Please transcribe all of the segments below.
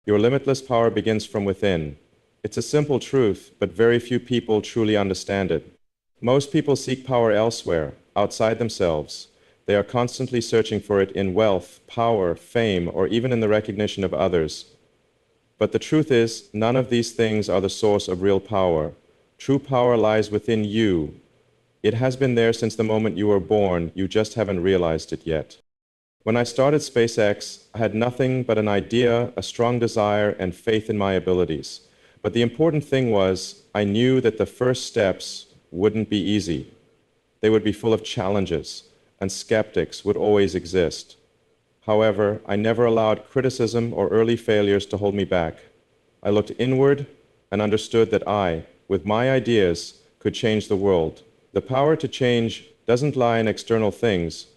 Your limitless power begins from within. It's a simple truth, but very few people truly understand it. Most people seek power elsewhere, outside themselves. They are constantly searching for it in wealth, power, fame, or even in the recognition of others. But the truth is, none of these things are the source of real power. True power lies within you. It has been there since the moment you were born, you just haven't realized it yet. When I started SpaceX, I had nothing but an idea, a strong desire, and faith in my abilities. But the important thing was, I knew that the first steps wouldn't be easy. They would be full of challenges, and skeptics would always exist. However, I never allowed criticism or early failures to hold me back. I looked inward and understood that I, with my ideas, could change the world. The power to change doesn't lie in external things,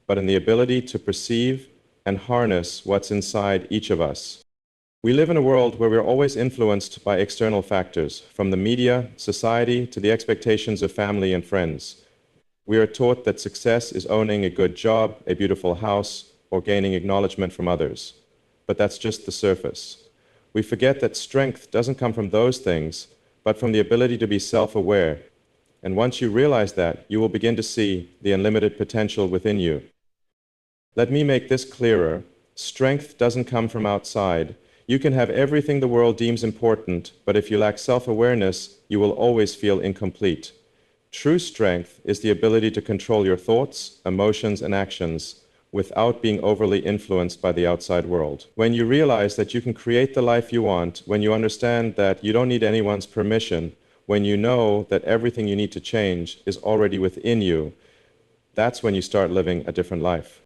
but in the ability to perceive and harness what's inside each of us. We live in a world where we're always influenced by external factors, from the media, society, to the expectations of family and friends. We are taught that success is owning a good job, a beautiful house, or gaining acknowledgement from others. But that's just the surface. We forget that strength doesn't come from those things, but from the ability to be self-aware. And once you realize that, you will begin to see the unlimited potential within you. Let me make this clearer. Strength doesn't come from outside. You can have everything the world deems important, but if you lack self-awareness, you will always feel incomplete. True strength is the ability to control your thoughts, emotions, and actions without being overly influenced by the outside world. When you realize that you can create the life you want, when you understand that you don't need anyone's permission, when you know that everything you need to change is already within you, that's when you start living a different life.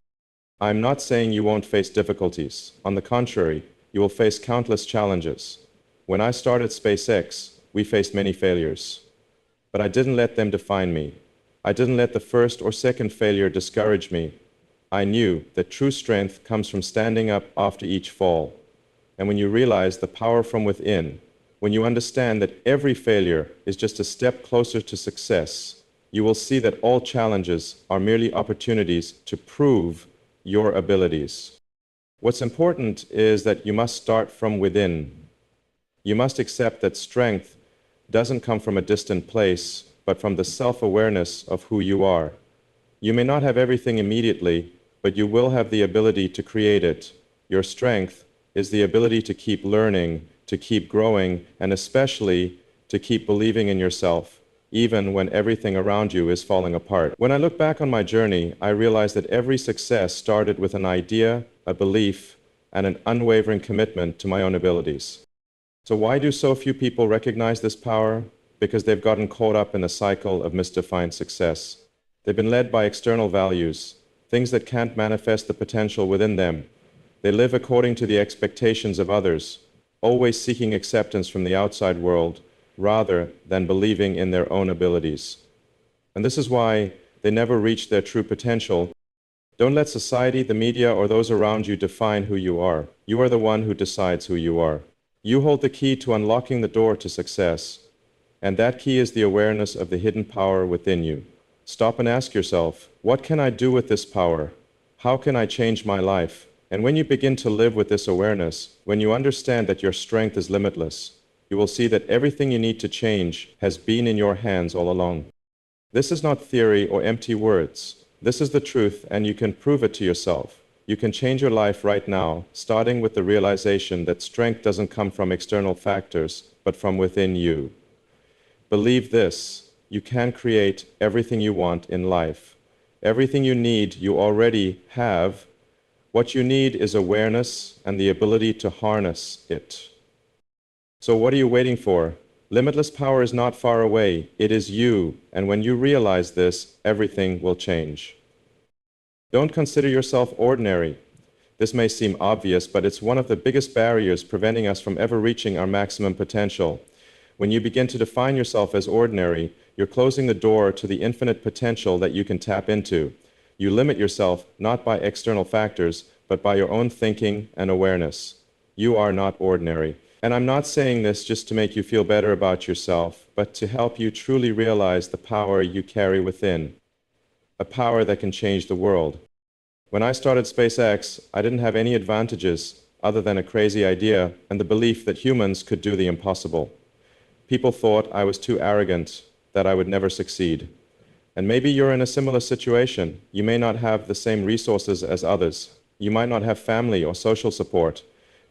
I'm not saying you won't face difficulties. On the contrary, you will face countless challenges. When I started SpaceX, we faced many failures. But I didn't let them define me. I didn't let the first or second failure discourage me. I knew that true strength comes from standing up after each fall. And when you realize the power from within, when you understand that every failure is just a step closer to success, you will see that all challenges are merely opportunities to prove your abilities. What's important is that you must start from within. You must accept that strength doesn't come from a distant place, but from the self-awareness of who you are. You may not have everything immediately, but you will have the ability to create it. Your strength is the ability to keep learning, to keep growing, and especially to keep believing in yourself, even when everything around you is falling apart. When I look back on my journey, I realize that every success started with an idea, a belief, and an unwavering commitment to my own abilities. So why do so few people recognize this power? Because they've gotten caught up in a cycle of misdefined success. They've been led by external values, things that can't manifest the potential within them. They live according to the expectations of others, always seeking acceptance from the outside world, rather than believing in their own abilities. And this is why they never reach their true potential. Don't let society, the media, or those around you define who you are. You are the one who decides who you are. You hold the key to unlocking the door to success, and that key is the awareness of the hidden power within you. Stop and ask yourself, what can I do with this power? How can I change my life? And when you begin to live with this awareness, when you understand that your strength is limitless, you will see that everything you need to change has been in your hands all along. This is not theory or empty words. This is the truth, and you can prove it to yourself. You can change your life right now, starting with the realization that strength doesn't come from external factors, but from within you. Believe this. You can create everything you want in life. Everything you need, you already have. What you need is awareness and the ability to harness it. So what are you waiting for? Limitless power is not far away. It is you. And when you realize this, everything will change. Don't consider yourself ordinary. This may seem obvious, but it's one of the biggest barriers preventing us from ever reaching our maximum potential. When you begin to define yourself as ordinary, you're closing the door to the infinite potential that you can tap into. You limit yourself not by external factors, but by your own thinking and awareness. You are not ordinary. And I'm not saying this just to make you feel better about yourself, but to help you truly realize the power you carry within. A power that can change the world. When I started SpaceX, I didn't have any advantages. other than a crazy idea and the belief that humans could do the impossible. People thought I was too arrogant, that I would never succeed. And maybe you're in a similar situation. You may not have the same resources as others. You might not have family or social support.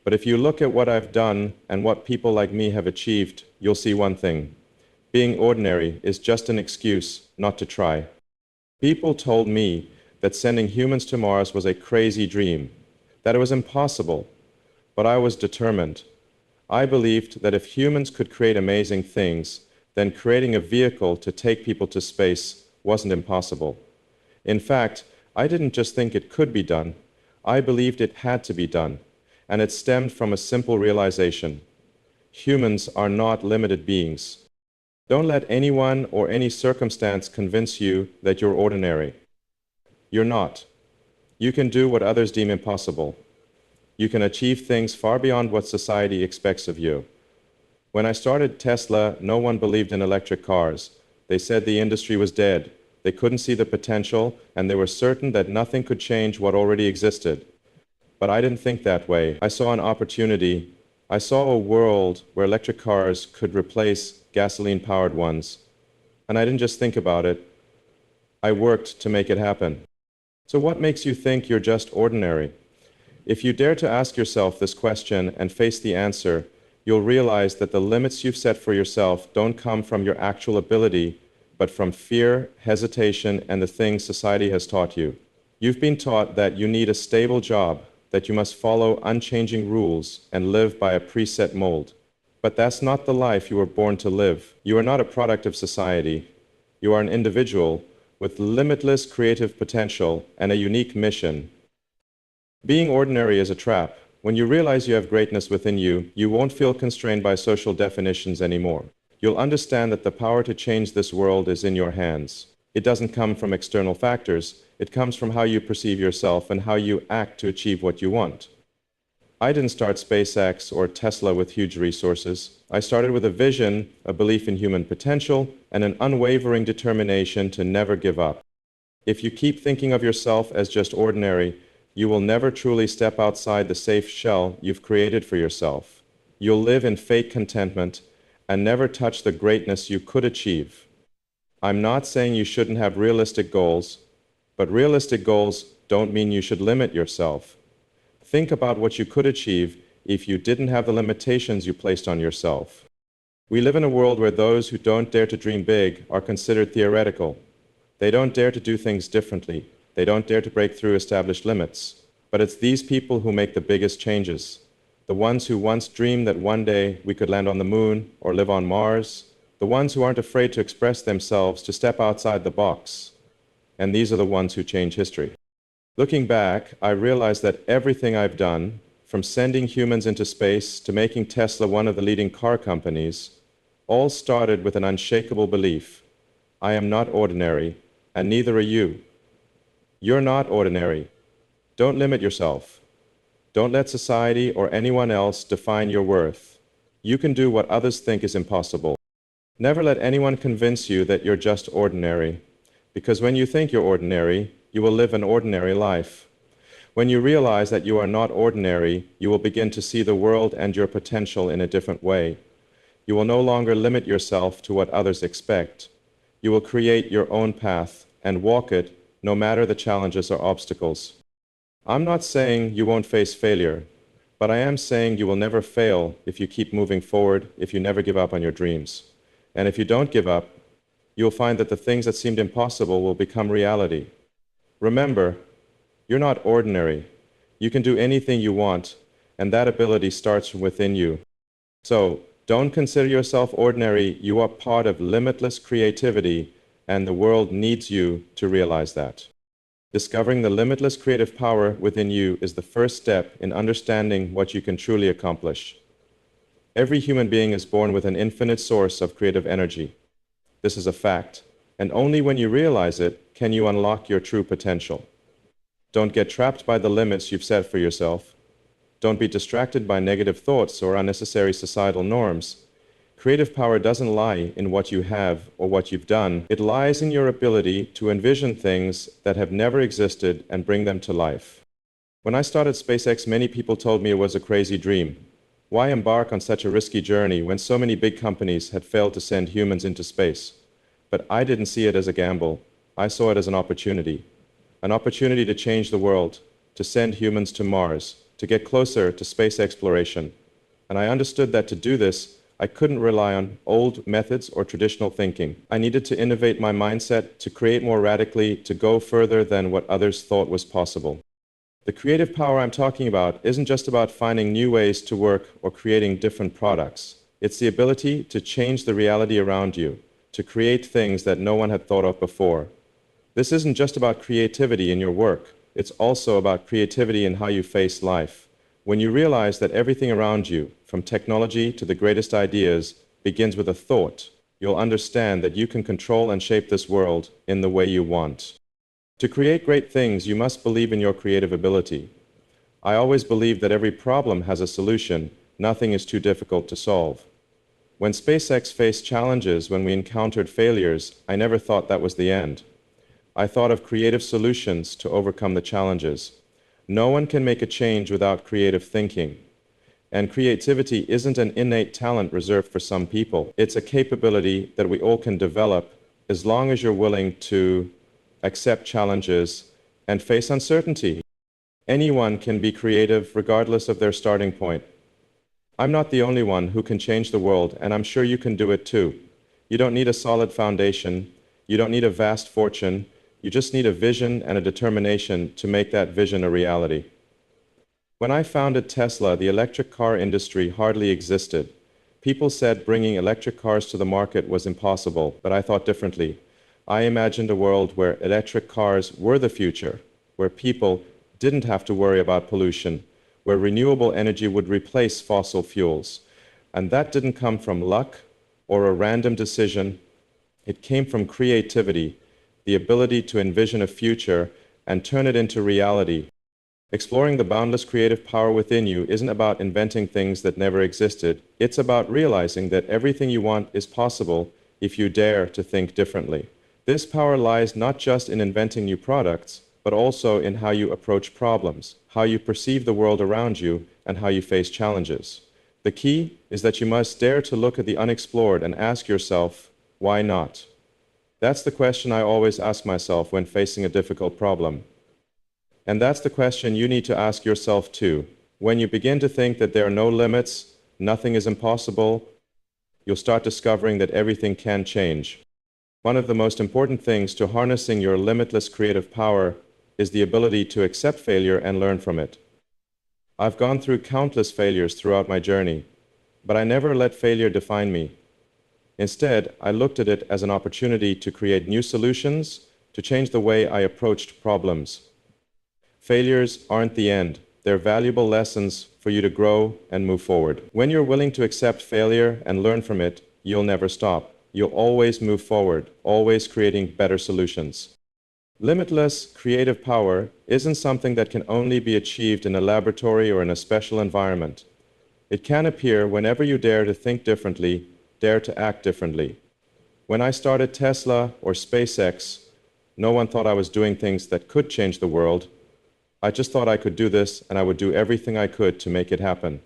But if you look at what I've done and what people like me have achieved, you'll see one thing. Being ordinary is just an excuse not to try. People told me that sending humans to Mars was a crazy dream, that it was impossible. But I was determined. I believed that if humans could create amazing things, then creating a vehicle to take people to space wasn't impossible. In fact, I didn't just think it could be done, I believed it had to be done, and it stemmed from a simple realization. Humans are not limited beings. Don't let anyone or any circumstance convince you that you're ordinary. You're not. You can do what others deem impossible. You can achieve things far beyond what society expects of you. When I started Tesla, no one believed in electric cars. They said the industry was dead. They couldn't see the potential, and they were certain that nothing could change what already existed. But I didn't think that way. I saw an opportunity. I saw a world where electric cars could replace gasoline-powered ones. And I didn't just think about it. I worked to make it happen. So what makes you think you're just ordinary? If you dare to ask yourself this question and face the answer, you'll realize that the limits you've set for yourself don't come from your actual ability, but from fear, hesitation, and the things society has taught you. You've been taught that you need a stable job, that you must follow unchanging rules and live by a preset mold. But that's not the life you were born to live. You are not a product of society. You are an individual with limitless creative potential and a unique mission. Being ordinary is a trap. When you realize you have greatness within you, you won't feel constrained by social definitions anymore. You'll understand that the power to change this world is in your hands. It doesn't come from external factors. It comes from how you perceive yourself and how you act to achieve what you want. I didn't start SpaceX or Tesla with huge resources. I started with a vision, a belief in human potential, and an unwavering determination to never give up. If you keep thinking of yourself as just ordinary, you will never truly step outside the safe shell you've created for yourself. You'll live in fake contentment and never touch the greatness you could achieve. I'm not saying you shouldn't have realistic goals, but realistic goals don't mean you should limit yourself. Think about what you could achieve if you didn't have the limitations you placed on yourself. We live in a world where those who don't dare to dream big are considered theoretical. They don't dare to do things differently. They don't dare to break through established limits. But it's these people who make the biggest changes. The ones who once dreamed that one day we could land on the moon or live on Mars. The ones who aren't afraid to express themselves, to step outside the box. And these are the ones who change history. Looking back, I realized that everything I've done, from sending humans into space to making Tesla one of the leading car companies, all started with an unshakable belief. I am not ordinary, and neither are you. You're not ordinary. Don't limit yourself. Don't let society or anyone else define your worth. You can do what others think is impossible. Never let anyone convince you that you're just ordinary, because when you think you're ordinary, you will live an ordinary life. When you realize that you are not ordinary, you will begin to see the world and your potential in a different way. You will no longer limit yourself to what others expect. You will create your own path and walk it no matter the challenges or obstacles. I'm not saying you won't face failure, but I am saying you will never fail if you keep moving forward, if you never give up on your dreams. And if you don't give up, you'll find that the things that seemed impossible will become reality. Remember, you're not ordinary. You can do anything you want, and that ability starts from within you. So, don't consider yourself ordinary. You are part of limitless creativity, and the world needs you to realize that. Discovering the limitless creative power within you is the first step in understanding what you can truly accomplish. Every human being is born with an infinite source of creative energy. This is a fact, and only when you realize it can you unlock your true potential. Don't get trapped by the limits you've set for yourself. Don't be distracted by negative thoughts or unnecessary societal norms. Creative power doesn't lie in what you have or what you've done. It lies in your ability to envision things that have never existed and bring them to life. When I started SpaceX, many people told me it was a crazy dream. Why embark on such a risky journey when so many big companies had failed to send humans into space? But I didn't see it as a gamble. I saw it as an opportunity to change the world, to send humans to Mars, to get closer to space exploration. And I understood that to do this, I couldn't rely on old methods or traditional thinking. I needed to innovate my mindset, to create more radically, to go further than what others thought was possible. The creative power I'm talking about isn't just about finding new ways to work or creating different products. It's the ability to change the reality around you, to create things that no one had thought of before. This isn't just about creativity in your work. It's also about creativity in how you face life. When you realize that everything around you, from technology to the greatest ideas, begins with a thought, you'll understand that you can control and shape this world in the way you want. To create great things, you must believe in your creative ability. I always believe that every problem has a solution. Nothing is too difficult to solve. When SpaceX faced challenges, when we encountered failures, I never thought that was the end. I thought of creative solutions to overcome the challenges. No one can make a change without creative thinking. And creativity isn't an innate talent reserved for some people. It's a capability that we all can develop as long as you're willing to accept challenges and face uncertainty. Anyone can be creative regardless of their starting point. I'm not the only one who can change the world, and I'm sure you can do it too. You don't need a solid foundation. You don't need a vast fortune. You just need a vision and a determination to make that vision a reality. When I founded Tesla, the electric car industry hardly existed. People said bringing electric cars to the market was impossible, but I thought differently. I imagined a world where electric cars were the future, where people didn't have to worry about pollution, where renewable energy would replace fossil fuels. And that didn't come from luck or a random decision. It came from creativity, the ability to envision a future and turn it into reality. Exploring the boundless creative power within you isn't about inventing things that never existed. It's about realizing that everything you want is possible if you dare to think differently. This power lies not just in inventing new products, but also in how you approach problems, how you perceive the world around you, and how you face challenges. The key is that you must dare to look at the unexplored and ask yourself, why not? That's the question I always ask myself when facing a difficult problem. And that's the question you need to ask yourself too. When you begin to think that there are no limits, nothing is impossible, you'll start discovering that everything can change. One of the most important things to harnessing your limitless creative power is the ability to accept failure and learn from it. I've gone through countless failures throughout my journey, but I never let failure define me. Instead, I looked at it as an opportunity to create new solutions, to change the way I approached problems. Failures aren't the end. They're valuable lessons for you to grow and move forward. When you're willing to accept failure and learn from it, you'll never stop. You'll always move forward, always creating better solutions. Limitless creative power isn't something that can only be achieved in a laboratory or in a special environment. It can appear whenever you dare to think differently, dare to act differently. When I started Tesla or SpaceX, no one thought I was doing things that could change the world. I just thought I could do this, and I would do everything I could to make it happen.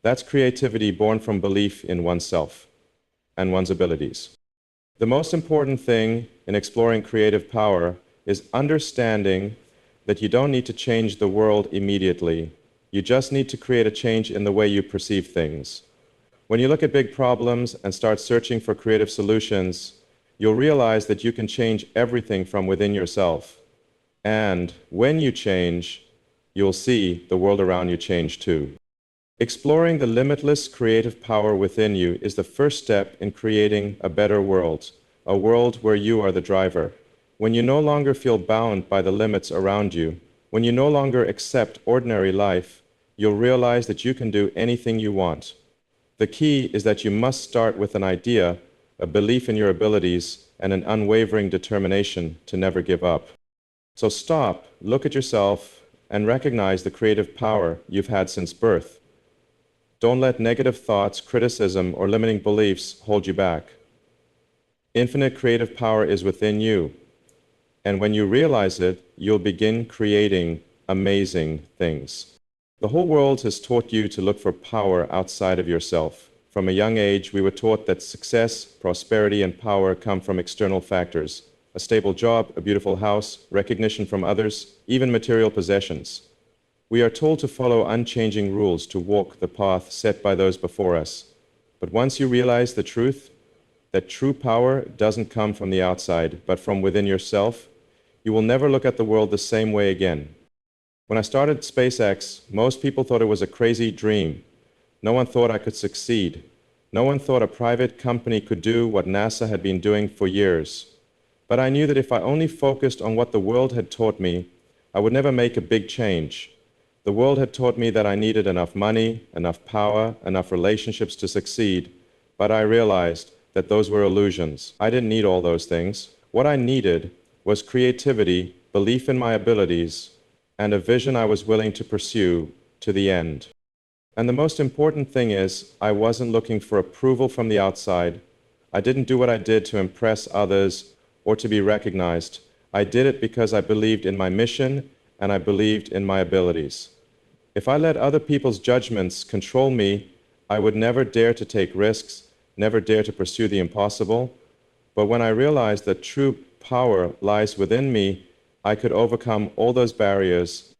That's creativity born from belief in oneself and one's abilities. The most important thing in exploring creative power is understanding that you don't need to change the world immediately. You just need to create a change in the way you perceive things. When you look at big problems and start searching for creative solutions, you'll realize that you can change everything from within yourself. And when you change, you'll see the world around you change too. Exploring the limitless creative power within you is the first step in creating a better world, a world where you are the driver. When you no longer feel bound by the limits around you, when you no longer accept ordinary life, you'll realize that you can do anything you want. The key is that you must start with an idea, a belief in your abilities, and an unwavering determination to never give up. So stop, look at yourself, and recognize the creative power you've had since birth. Don't let negative thoughts, criticism, or limiting beliefs hold you back. Infinite creative power is within you, and when you realize it, you'll begin creating amazing things. The whole world has taught you to look for power outside of yourself. From a young age, we were taught that success, prosperity, and power come from external factors. A stable job, a beautiful house, recognition from others, even material possessions. We are told to follow unchanging rules, to walk the path set by those before us. But once you realize the truth, that true power doesn't come from the outside, but from within yourself, you will never look at the world the same way again. When I started SpaceX, most people thought it was a crazy dream. No one thought I could succeed. No one thought a private company could do what NASA had been doing for years. But I knew that if I only focused on what the world had taught me, I would never make a big change. The world had taught me that I needed enough money, enough power, enough relationships to succeed, but I realized that those were illusions. I didn't need all those things. What I needed was creativity, belief in my abilities, and a vision I was willing to pursue to the end. And the most important thing is, I wasn't looking for approval from the outside. I didn't do what I did to impress others or to be recognized. I did it because I believed in my mission and I believed in my abilities. If I let other people's judgments control me, I would never dare to take risks, never dare to pursue the impossible. But when I realized that true power lies within me, I could overcome all those barriers.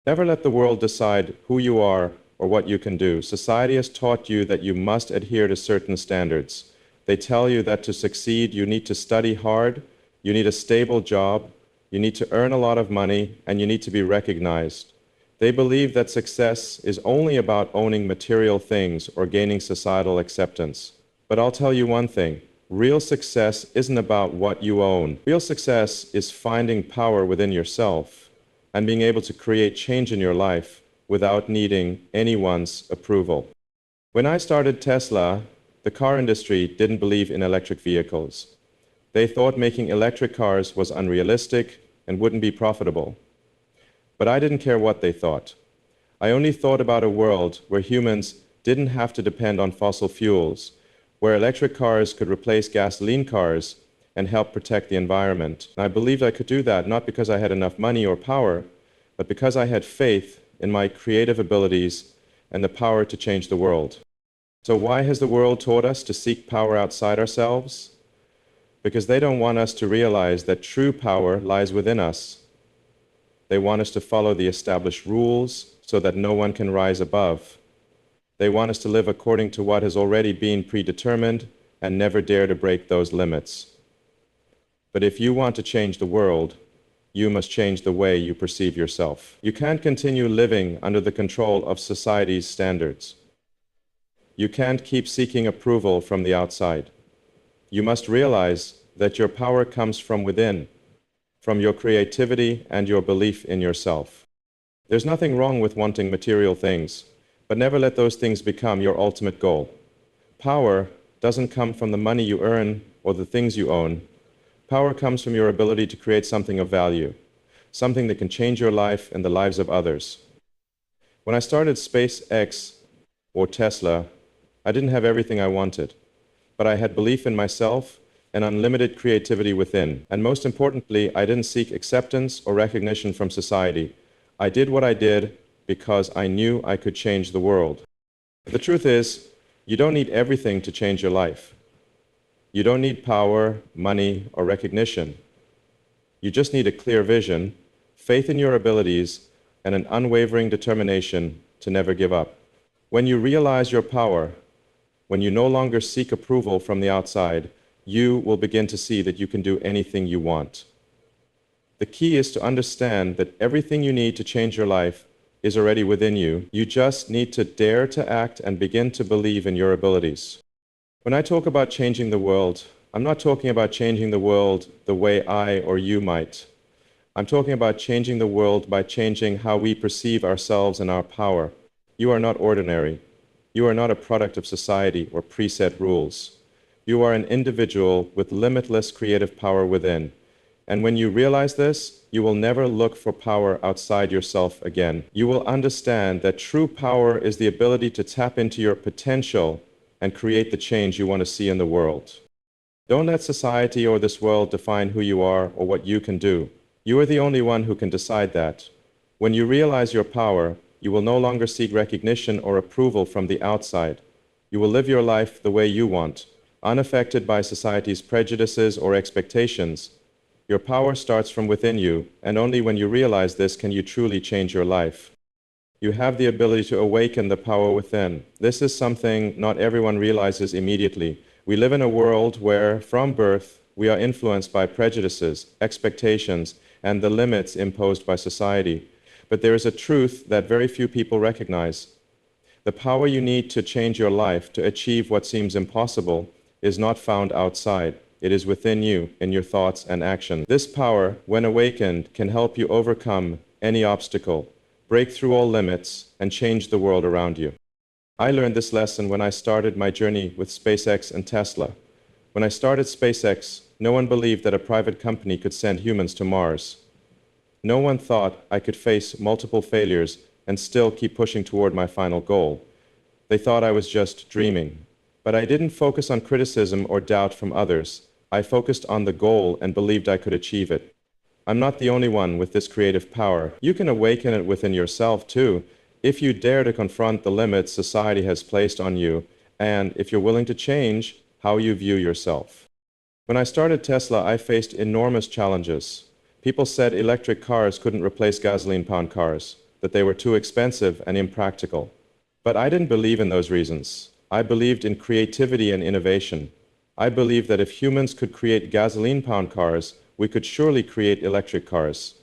Never let the world decide who you are or what you can do. Society has taught you that you must adhere to certain standards. They tell you that to succeed, you need to study hard, you need a stable job, you need to earn a lot of money, and you need to be recognized. They believe that success is only about owning material things or gaining societal acceptance. But I'll tell you one thing, real success isn't about what you own. Real success is finding power within yourself and being able to create change in your life without needing anyone's approval. When I started Tesla, the car industry didn't believe in electric vehicles. They thought making electric cars was unrealistic and wouldn't be profitable. But I didn't care what they thought. I only thought about a world where humans didn't have to depend on fossil fuels, where electric cars could replace gasoline cars and help protect the environment. And I believed I could do that not because I had enough money or power, but because I had faith in my creative abilities and the power to change the world. So why has the world taught us to seek power outside ourselves? Because they don't want us to realize that true power lies within us. They want us to follow the established rules so that no one can rise above. They want us to live according to what has already been predetermined and never dare to break those limits. But if you want to change the world, you must change the way you perceive yourself. You can't continue living under the control of society's standards. You can't keep seeking approval from the outside. You must realize that your power comes from within, from your creativity and your belief in yourself. There's nothing wrong with wanting material things, but never let those things become your ultimate goal. Power doesn't come from the money you earn or the things you own. Power comes from your ability to create something of value, something that can change your life and the lives of others. When I started SpaceX or Tesla, I didn't have everything I wanted, but I had belief in myself and unlimited creativity within. And most importantly, I didn't seek acceptance or recognition from society. I did what I did because I knew I could change the world. The truth is, you don't need everything to change your life. You don't need power, money, or recognition. You just need a clear vision, faith in your abilities, and an unwavering determination to never give up. When you realize your power, when you no longer seek approval from the outside, you will begin to see that you can do anything you want. The key is to understand that everything you need to change your life is already within you. You just need to dare to act and begin to believe in your abilities. When I talk about changing the world, I'm not talking about changing the world the way I or you might. I'm talking about changing the world by changing how we perceive ourselves and our power. You are not ordinary. You are not a product of society or preset rules. You are an individual with limitless creative power within. And when you realize this, you will never look for power outside yourself again. You will understand that true power is the ability to tap into your potential and create the change you want to see in the world. Don't let society or this world define who you are or what you can do. You are the only one who can decide that. When you realize your power, you will no longer seek recognition or approval from the outside. You will live your life the way you want, unaffected by society's prejudices or expectations. Your power starts from within you, and only when you realize this can you truly change your life. You have the ability to awaken the power within. This is something not everyone realizes immediately. We live in a world where, from birth, we are influenced by prejudices, expectations, and the limits imposed by society. But there is a truth that very few people recognize. The power you need to change your life, to achieve what seems impossible, is not found outside. It is within you, in your thoughts and actions. This power, when awakened, can help you overcome any obstacle, break through all limits, and change the world around you. I learned this lesson when I started my journey with SpaceX and Tesla. When I started SpaceX, no one believed that a private company could send humans to Mars. No one thought I could face multiple failures and still keep pushing toward my final goal. They thought I was just dreaming. But I didn't focus on criticism or doubt from others. I focused on the goal and believed I could achieve it. I'm not the only one with this creative power. You can awaken it within yourself too, if you dare to confront the limits society has placed on you, and if you're willing to change how you view yourself. When I started Tesla, I faced enormous challenges. People said electric cars couldn't replace gasoline-powered cars, that they were too expensive and impractical. But I didn't believe in those reasons. I believed in creativity and innovation. I believed that if humans could create gasoline-powered cars, we could surely create electric cars.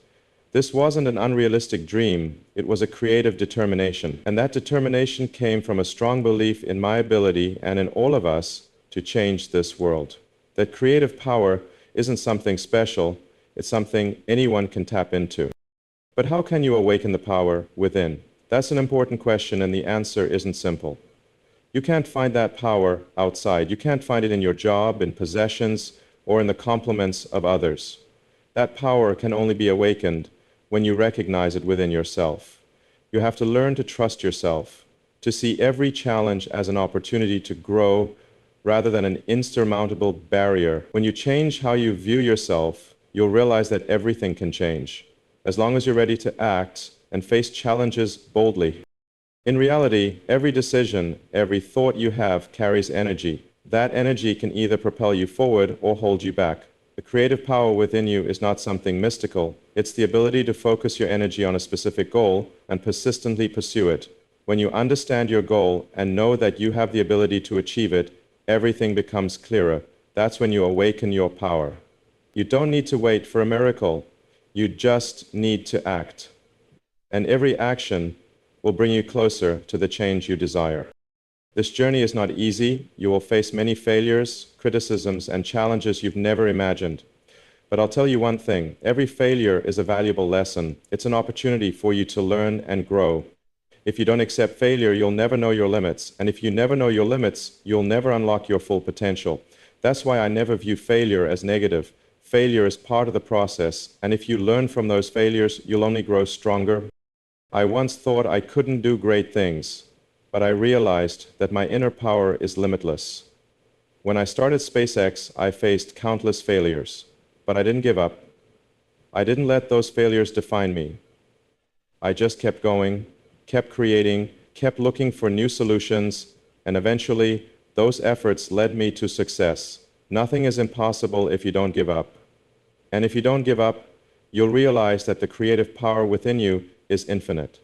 This wasn't an unrealistic dream, it was a creative determination. And that determination came from a strong belief in my ability and in all of us to change this world. That creative power isn't something special, it's something anyone can tap into. But how can you awaken the power within? That's an important question, and the answer isn't simple. You can't find that power outside. You can't find it in your job, in possessions, or in the compliments of others. That power can only be awakened when you recognize it within yourself. You have to learn to trust yourself, to see every challenge as an opportunity to grow rather than an insurmountable barrier. When you change how you view yourself, you'll realize that everything can change, as long as you're ready to act and face challenges boldly. In reality, every decision, every thought you have carries energy. That energy can either propel you forward or hold you back. The creative power within you is not something mystical. It's the ability to focus your energy on a specific goal and persistently pursue it. When you understand your goal and know that you have the ability to achieve it, everything becomes clearer. That's when you awaken your power. You don't need to wait for a miracle. You just need to act. And every action will bring you closer to the change you desire. This journey is not easy. You will face many failures, criticisms, and challenges you've never imagined. But I'll tell you one thing, every failure is a valuable lesson. It's an opportunity for you to learn and grow. If you don't accept failure, you'll never know your limits. And if you never know your limits, you'll never unlock your full potential. That's why I never view failure as negative. Failure is part of the process, and if you learn from those failures, you'll only grow stronger. I once thought I couldn't do great things, but I realized that my inner power is limitless. When I started SpaceX, I faced countless failures, but I didn't give up. I didn't let those failures define me. I just kept going, kept creating, kept looking for new solutions, and eventually, those efforts led me to success. Nothing is impossible if you don't give up. And if you don't give up, you'll realize that the creative power within you is infinite.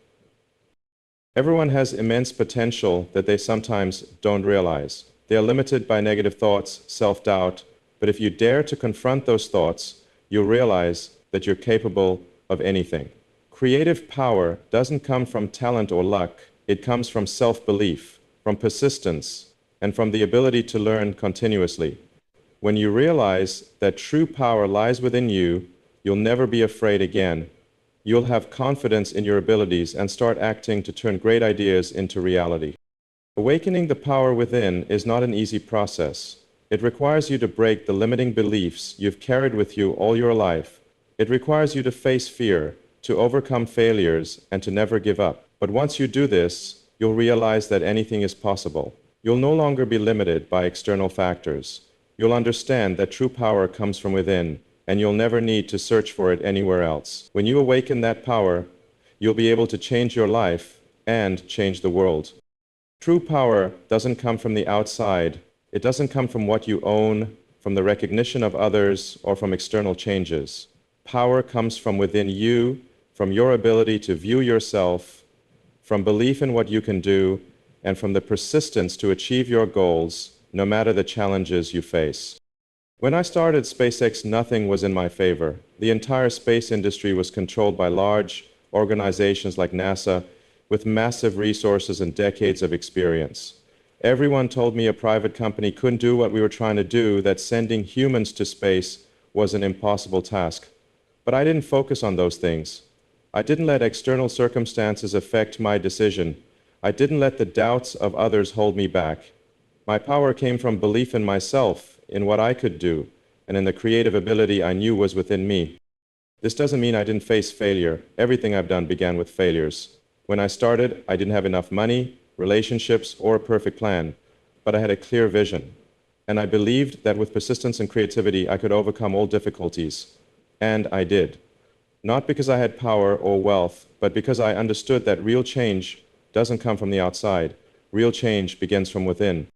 Everyone has immense potential that they sometimes don't realize. They are limited by negative thoughts, self-doubt, but if you dare to confront those thoughts, you'll realize that you're capable of anything. Creative power doesn't come from talent or luck. It comes from self-belief, from persistence, and from the ability to learn continuously. When you realize that true power lies within you, you'll never be afraid again. You'll have confidence in your abilities and start acting to turn great ideas into reality. Awakening the power within is not an easy process. It requires you to break the limiting beliefs you've carried with you all your life. It requires you to face fear, to overcome failures, and to never give up. But once you do this, you'll realize that anything is possible. You'll no longer be limited by external factors. You'll understand that true power comes from within, and you'll never need to search for it anywhere else. When you awaken that power, you'll be able to change your life and change the world. True power doesn't come from the outside. It doesn't come from what you own, from the recognition of others, or from external changes. Power comes from within you, from your ability to view yourself, from belief in what you can do, and from the persistence to achieve your goals, no matter the challenges you face. When I started SpaceX, nothing was in my favor. The entire space industry was controlled by large organizations like NASA, with massive resources and decades of experience. Everyone told me a private company couldn't do what we were trying to do, that sending humans to space was an impossible task. But I didn't focus on those things. I didn't let external circumstances affect my decision. I didn't let the doubts of others hold me back. My power came from belief in myself, in what I could do, and in the creative ability I knew was within me. This doesn't mean I didn't face failure. Everything I've done began with failures. When I started, I didn't have enough money, relationships, or a perfect plan, but I had a clear vision. And I believed that with persistence and creativity, I could overcome all difficulties. And I did. Not because I had power or wealth, but because I understood that real change doesn't come from the outside. Real change begins from within.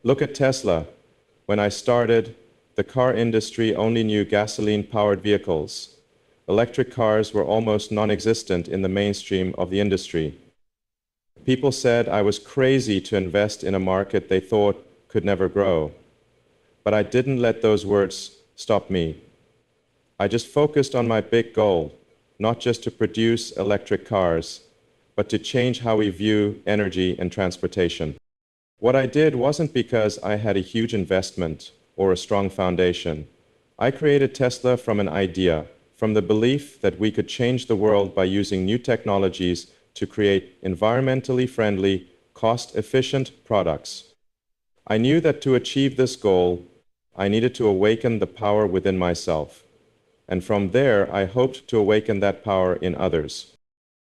Look at Tesla. When I started, the car industry only knew gasoline-powered vehicles. Electric cars were almost non-existent in the mainstream of the industry. People said I was crazy to invest in a market they thought could never grow. But I didn't let those words stop me. I just focused on my big goal, not just to produce electric cars, but to change how we view energy and transportation. What I did wasn't because I had a huge investment or a strong foundation. I created Tesla from an idea, from the belief that we could change the world by using new technologies to create environmentally friendly, cost-efficient products. I knew that to achieve this goal, I needed to awaken the power within myself. And from there, I hoped to awaken that power in others.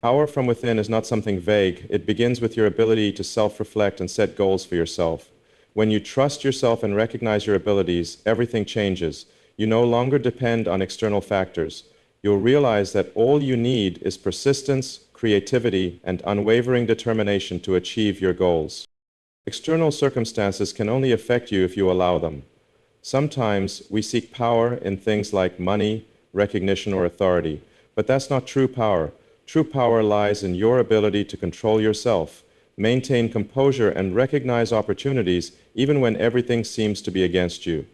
Power from within is not something vague. It begins with your ability to self-reflect and set goals for yourself. When you trust yourself and recognize your abilities, everything changes. You no longer depend on external factors. You'll realize that all you need is persistence, creativity, and unwavering determination to achieve your goals. External circumstances can only affect you if you allow them. Sometimes we seek power in things like money, recognition, or authority, but that's not true power. True power lies in your ability to control yourself, maintain composure, and recognize opportunities even when everything seems to be against you.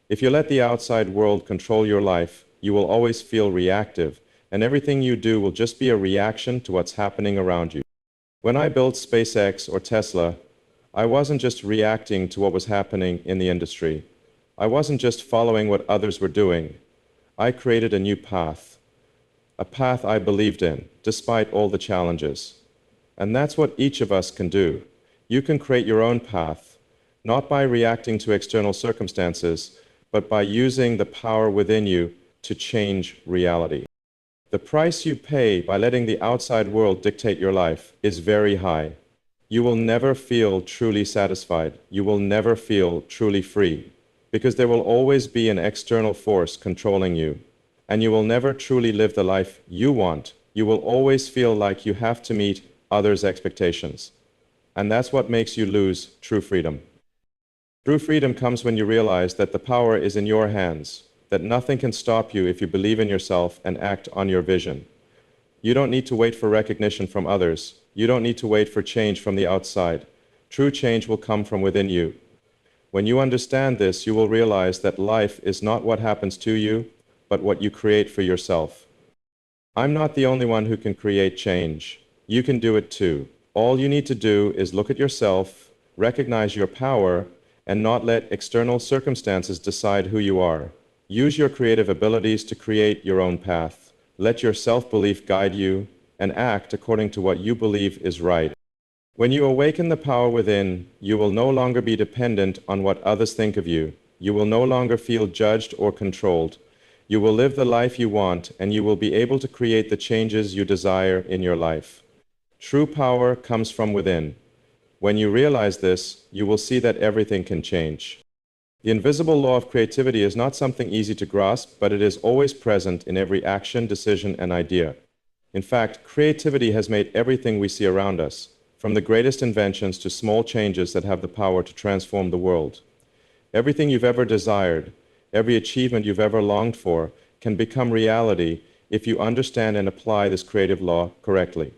If you let the outside world control your life, you will always feel reactive, and everything you do will just be a reaction to what's happening around you. When I built SpaceX or Tesla, I wasn't just reacting to what was happening in the industry. I wasn't just following what others were doing. I created a new path, a path I believed in, despite all the challenges. And that's what each of us can do. You can create your own path, not by reacting to external circumstances, but by using the power within you to change reality. The price you pay by letting the outside world dictate your life is very high. You will never feel truly satisfied. You will never feel truly free, because there will always be an external force controlling you. And you will never truly live the life you want. You will always feel like you have to meet others' expectations. And that's what makes you lose true freedom. True freedom comes when you realize that the power is in your hands, that nothing can stop you if you believe in yourself and act on your vision. You don't need to wait for recognition from others. You don't need to wait for change from the outside. True change will come from within you. When you understand this, you will realize that life is not what happens to you, but what you create for yourself. I'm not the only one who can create change. You can do it too. All you need to do is look at yourself, recognize your power, and not let external circumstances decide who you are. Use your creative abilities to create your own path. Let your self-belief guide you, and act according to what you believe is right. When you awaken the power within, you will no longer be dependent on what others think of you. You will no longer feel judged or controlled. You will live the life you want, and you will be able to create the changes you desire in your life. True power comes from within. When you realize this, you will see that everything can change. The invisible law of creativity is not something easy to grasp, but it is always present in every action, decision, and idea. In fact, creativity has made everything we see around us, from the greatest inventions to small changes that have the power to transform the world. Everything you've ever desired, every achievement you've ever longed for, can become reality if you understand and apply this creative law correctly.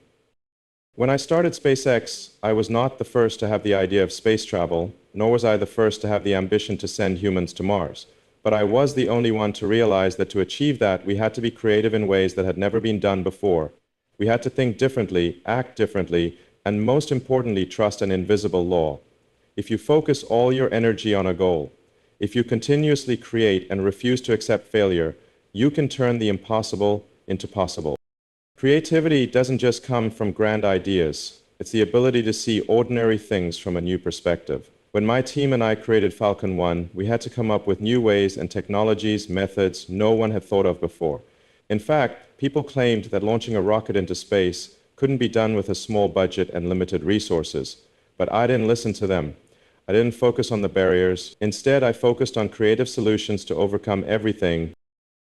When I started SpaceX, I was not the first to have the idea of space travel, nor was I the first to have the ambition to send humans to Mars. But I was the only one to realize that to achieve that, we had to be creative in ways that had never been done before. We had to think differently, act differently, and most importantly, trust an invisible law. If you focus all your energy on a goal, if you continuously create and refuse to accept failure, you can turn the impossible into possible. Creativity doesn't just come from grand ideas. It's the ability to see ordinary things from a new perspective. When my team and I created Falcon 1, we had to come up with new ways and technologies, methods no one had thought of before. In fact, people claimed that launching a rocket into space couldn't be done with a small budget and limited resources. But I didn't listen to them. I didn't focus on the barriers. Instead, I focused on creative solutions to overcome everything.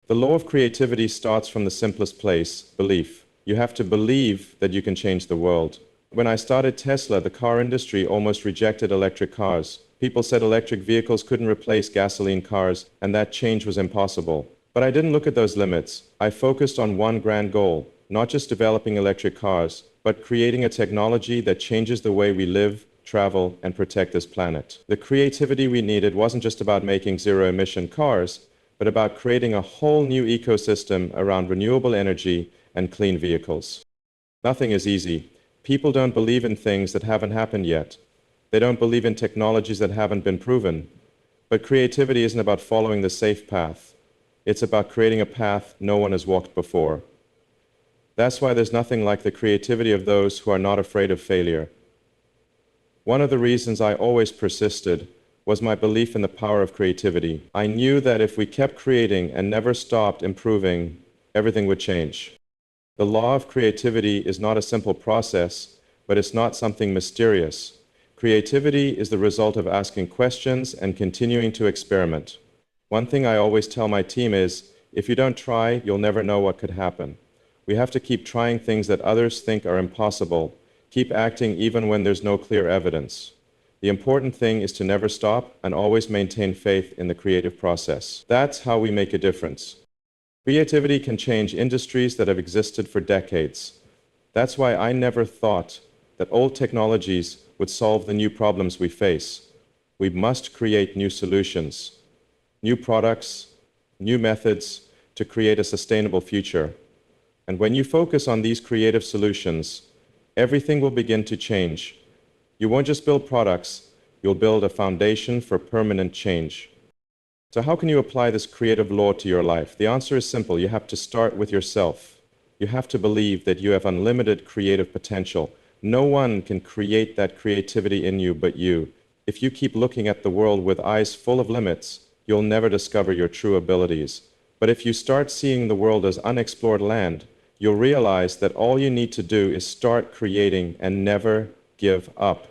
The law of creativity starts from the simplest place, belief. You have to believe that you can change the world. When I started Tesla, the car industry almost rejected electric cars. People said electric vehicles couldn't replace gasoline cars, and that change was impossible. But I didn't look at those limits. I focused on one grand goal, not just developing electric cars, but creating a technology that changes the way we live, travel, and protect this planet. The creativity we needed wasn't just about making zero-emission cars, but about creating a whole new ecosystem around renewable energy and clean vehicles. Nothing is easy. People don't believe in things that haven't happened yet. They don't believe in technologies that haven't been proven. But creativity isn't about following the safe path. It's about creating a path no one has walked before. That's why there's nothing like the creativity of those who are not afraid of failure. One of the reasons I always persisted was my belief in the power of creativity. I knew that if we kept creating and never stopped improving, everything would change. The law of creativity is not a simple process, but it's not something mysterious. Creativity is the result of asking questions and continuing to experiment. One thing I always tell my team is, if you don't try, you'll never know what could happen. We have to keep trying things that others think are impossible. Keep acting even when there's no clear evidence. The important thing is to never stop and always maintain faith in the creative process. That's how we make a difference. Creativity can change industries that have existed for decades. That's why I never thought that old technologies would solve the new problems we face. We must create new solutions, new products, new methods to create a sustainable future. And when you focus on these creative solutions, everything will begin to change. You won't just build products, you'll build a foundation for permanent change. So how can you apply this creative law to your life? The answer is simple. You have to start with yourself. You have to believe that you have unlimited creative potential. No one can create that creativity in you but you. If you keep looking at the world with eyes full of limits, you'll never discover your true abilities. But if you start seeing the world as unexplored land, you'll realize that all you need to do is start creating and never give up.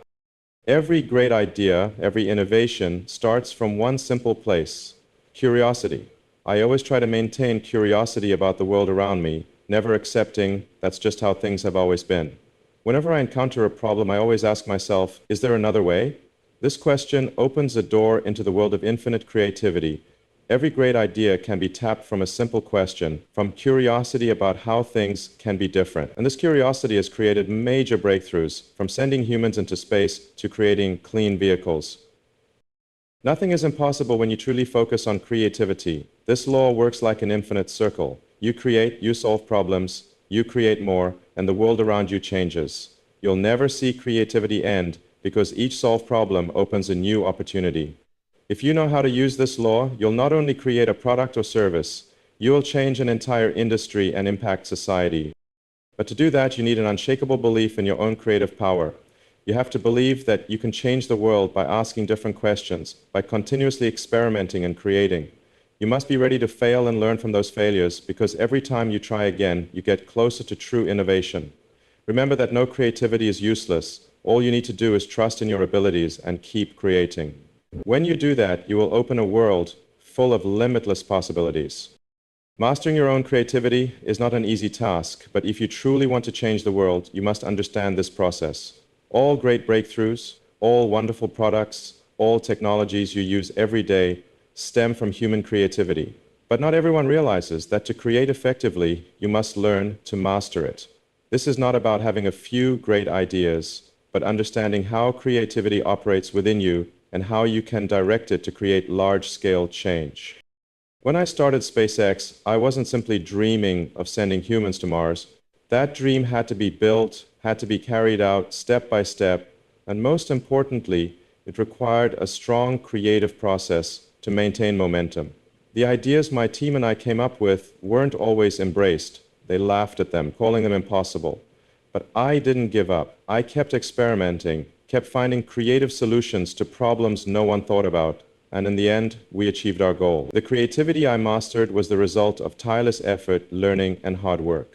Every great idea, every innovation starts from one simple place: curiosity. I always try to maintain curiosity about the world around me, never accepting that's just how things have always been. Whenever I encounter a problem, I always ask myself, is there another way? This question opens a door into the world of infinite creativity. Every great idea can be tapped from a simple question, from curiosity about how things can be different. And this curiosity has created major breakthroughs, from sending humans into space to creating clean vehicles. Nothing is impossible when you truly focus on creativity. This law works like an infinite circle. You create, you solve problems, you create more, and the world around you changes. You'll never see creativity end because each solved problem opens a new opportunity. If you know how to use this law, you'll not only create a product or service, you will change an entire industry and impact society. But to do that, you need an unshakable belief in your own creative power. You have to believe that you can change the world by asking different questions, by continuously experimenting and creating. You must be ready to fail and learn from those failures, because every time you try again, you get closer to true innovation. Remember that no creativity is useless. All you need to do is trust in your abilities and keep creating. When you do that, you will open a world full of limitless possibilities. Mastering your own creativity is not an easy task, but if you truly want to change the world, you must understand this process. All great breakthroughs, all wonderful products, all technologies you use every day stem from human creativity. But not everyone realizes that to create effectively, you must learn to master it. This is not about having a few great ideas, but understanding how creativity operates within you and how you can direct it to create large-scale change. When I started SpaceX, I wasn't simply dreaming of sending humans to Mars. That dream had to be built, had to be carried out step by step, and most importantly, it required a strong creative process to maintain momentum. The ideas my team and I came up with weren't always embraced. They laughed at them, calling them impossible. But I didn't give up. I kept experimenting, kept finding creative solutions to problems no one thought about. And in the end, we achieved our goal. The creativity I mastered was the result of tireless effort, learning, and hard work.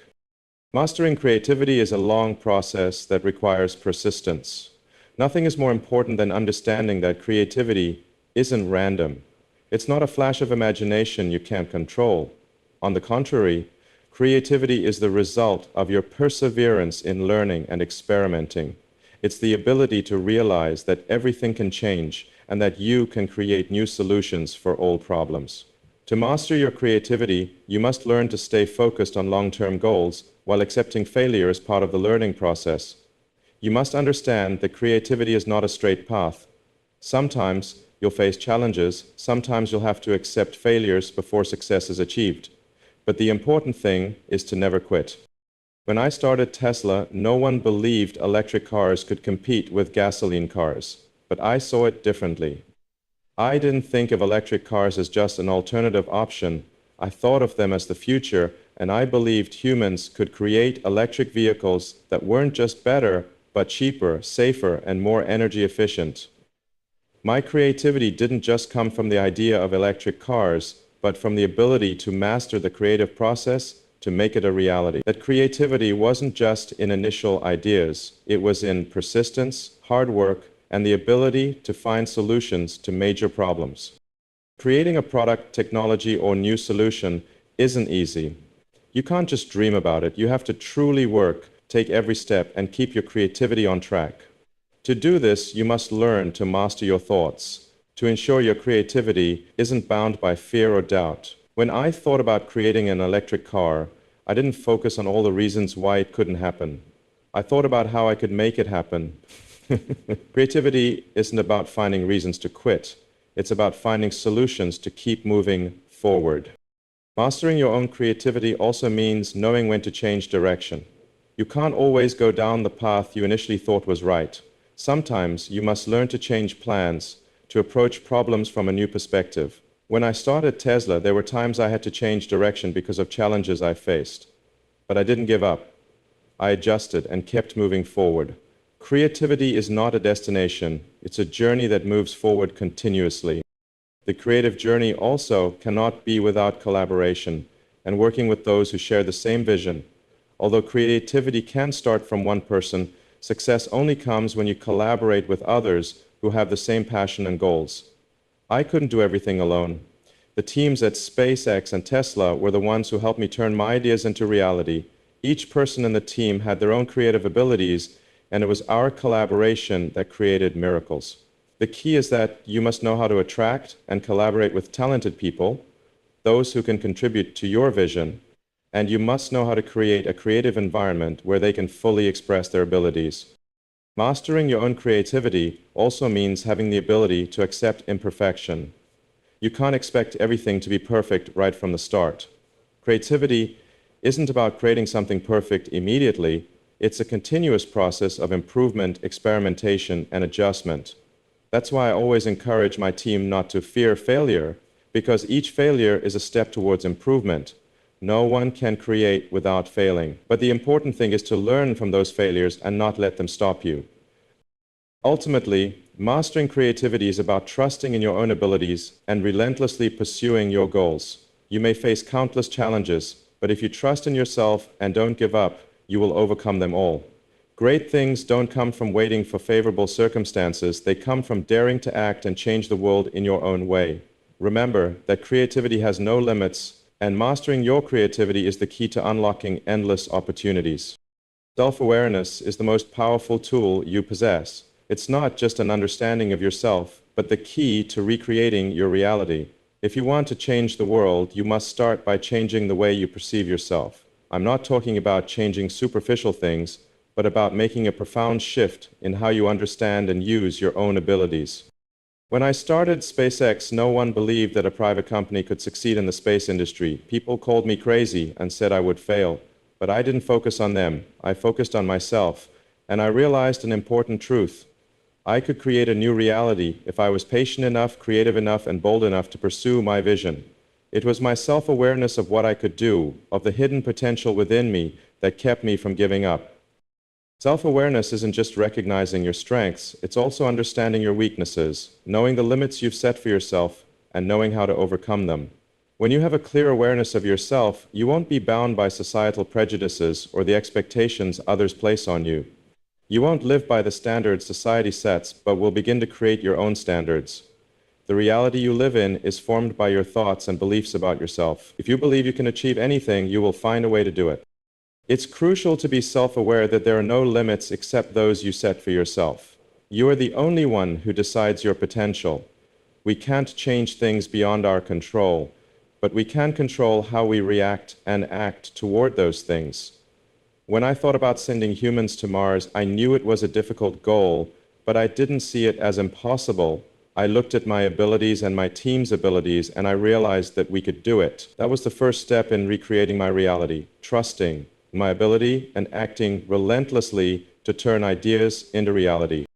Mastering creativity is a long process that requires persistence. Nothing is more important than understanding that creativity isn't random. It's not a flash of imagination you can't control. On the contrary, creativity is the result of your perseverance in learning and experimenting. It's the ability to realize that everything can change and that you can create new solutions for old problems. To master your creativity, you must learn to stay focused on long-term goals while accepting failure as part of the learning process. You must understand that creativity is not a straight path. Sometimes you'll face challenges, sometimes you'll have to accept failures before success is achieved. But the important thing is to never quit. When I started Tesla, no one believed electric cars could compete with gasoline cars. But I saw it differently. I didn't think of electric cars as just an alternative option. I thought of them as the future, and I believed humans could create electric vehicles that weren't just better, but cheaper, safer, and more energy efficient. My creativity didn't just come from the idea of electric cars, but from the ability to master the creative process to make it a reality. That creativity wasn't just in initial ideas, it was in persistence, hard work, and the ability to find solutions to major problems. Creating a product, technology, or new solution isn't easy. You can't just dream about it. You have to truly work, take every step, and keep your creativity on track. To do this, you must learn to master your thoughts, to ensure your creativity isn't bound by fear or doubt. When I thought about creating an electric car, I didn't focus on all the reasons why it couldn't happen. I thought about how I could make it happen. Creativity isn't about finding reasons to quit. It's about finding solutions to keep moving forward. Mastering your own creativity also means knowing when to change direction. You can't always go down the path you initially thought was right. Sometimes you must learn to change plans, to approach problems from a new perspective. When I started Tesla, there were times I had to change direction because of challenges I faced. But I didn't give up. I adjusted and kept moving forward. Creativity is not a destination, it's a journey that moves forward continuously. The creative journey also cannot be without collaboration and working with those who share the same vision. Although creativity can start from one person, success only comes when you collaborate with others who have the same passion and goals. I couldn't do everything alone. The teams at SpaceX and Tesla were the ones who helped me turn my ideas into reality. Each person in the team had their own creative abilities, and it was our collaboration that created miracles. The key is that you must know how to attract and collaborate with talented people, those who can contribute to your vision, and you must know how to create a creative environment where they can fully express their abilities. Mastering your own creativity also means having the ability to accept imperfection. You can't expect everything to be perfect right from the start. Creativity isn't about creating something perfect immediately. It's a continuous process of improvement, experimentation, and adjustment. That's why I always encourage my team not to fear failure, because each failure is a step towards improvement. No one can create without failing. But the important thing is to learn from those failures and not let them stop you. Ultimately, mastering creativity is about trusting in your own abilities and relentlessly pursuing your goals. You may face countless challenges, but if you trust in yourself and don't give up, you will overcome them all. Great things don't come from waiting for favorable circumstances. They come from daring to act and change the world in your own way. Remember that creativity has no limits, And mastering your creativity is the key to unlocking endless opportunities. Self-awareness is the most powerful tool you possess. It's not just an understanding of yourself, but the key to recreating your reality. If you want to change the world, you must start by changing the way you perceive yourself. I'm not talking about changing superficial things, but about making a profound shift in how you understand and use your own abilities. When I started SpaceX, no one believed that a private company could succeed in the space industry. People called me crazy and said I would fail. But I didn't focus on them. I focused on myself. And I realized an important truth. I could create a new reality if I was patient enough, creative enough, and bold enough to pursue my vision. It was my self-awareness of what I could do, of the hidden potential within me, that kept me from giving up. Self-awareness isn't just recognizing your strengths, it's also understanding your weaknesses, knowing the limits you've set for yourself, and knowing how to overcome them. When you have a clear awareness of yourself, you won't be bound by societal prejudices or the expectations others place on you. You won't live by the standards society sets, but will begin to create your own standards. The reality you live in is formed by your thoughts and beliefs about yourself. If you believe you can achieve anything, you will find a way to do it. It's crucial to be self-aware that there are no limits except those you set for yourself. You are the only one who decides your potential. We can't change things beyond our control, but we can control how we react and act toward those things. When I thought about sending humans to Mars, I knew it was a difficult goal, but I didn't see it as impossible. I looked at my abilities and my team's abilities, and I realized that we could do it. That was the first step in recreating my reality, trusting my ability and acting relentlessly to turn ideas into reality.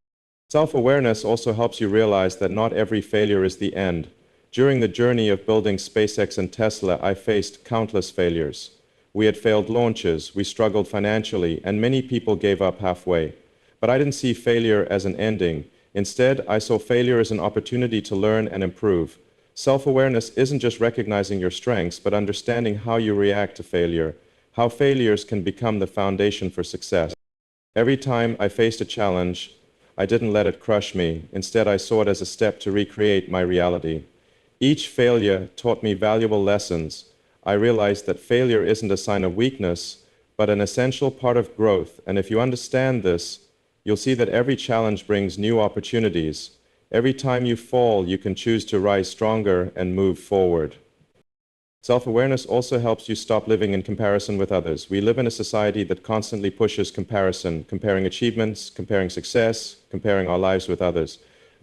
Self-awareness also helps you realize that not every failure is the end. During the journey of building SpaceX and Tesla, I faced countless failures. We had failed launches, we struggled financially, and many people gave up halfway. But I didn't see failure as an ending. Instead, I saw failure as an opportunity to learn and improve. Self-awareness isn't just recognizing your strengths, but understanding how you react to failure, how failures can become the foundation for success. Every time I faced a challenge, I didn't let it crush me. Instead, I saw it as a step to recreate my reality. Each failure taught me valuable lessons. I realized that failure isn't a sign of weakness, but an essential part of growth. And if you understand this, you'll see that every challenge brings new opportunities. Every time you fall, you can choose to rise stronger and move forward. Self-awareness also helps you stop living in comparison with others. We live in a society that constantly pushes comparison, comparing achievements, comparing success, comparing our lives with others.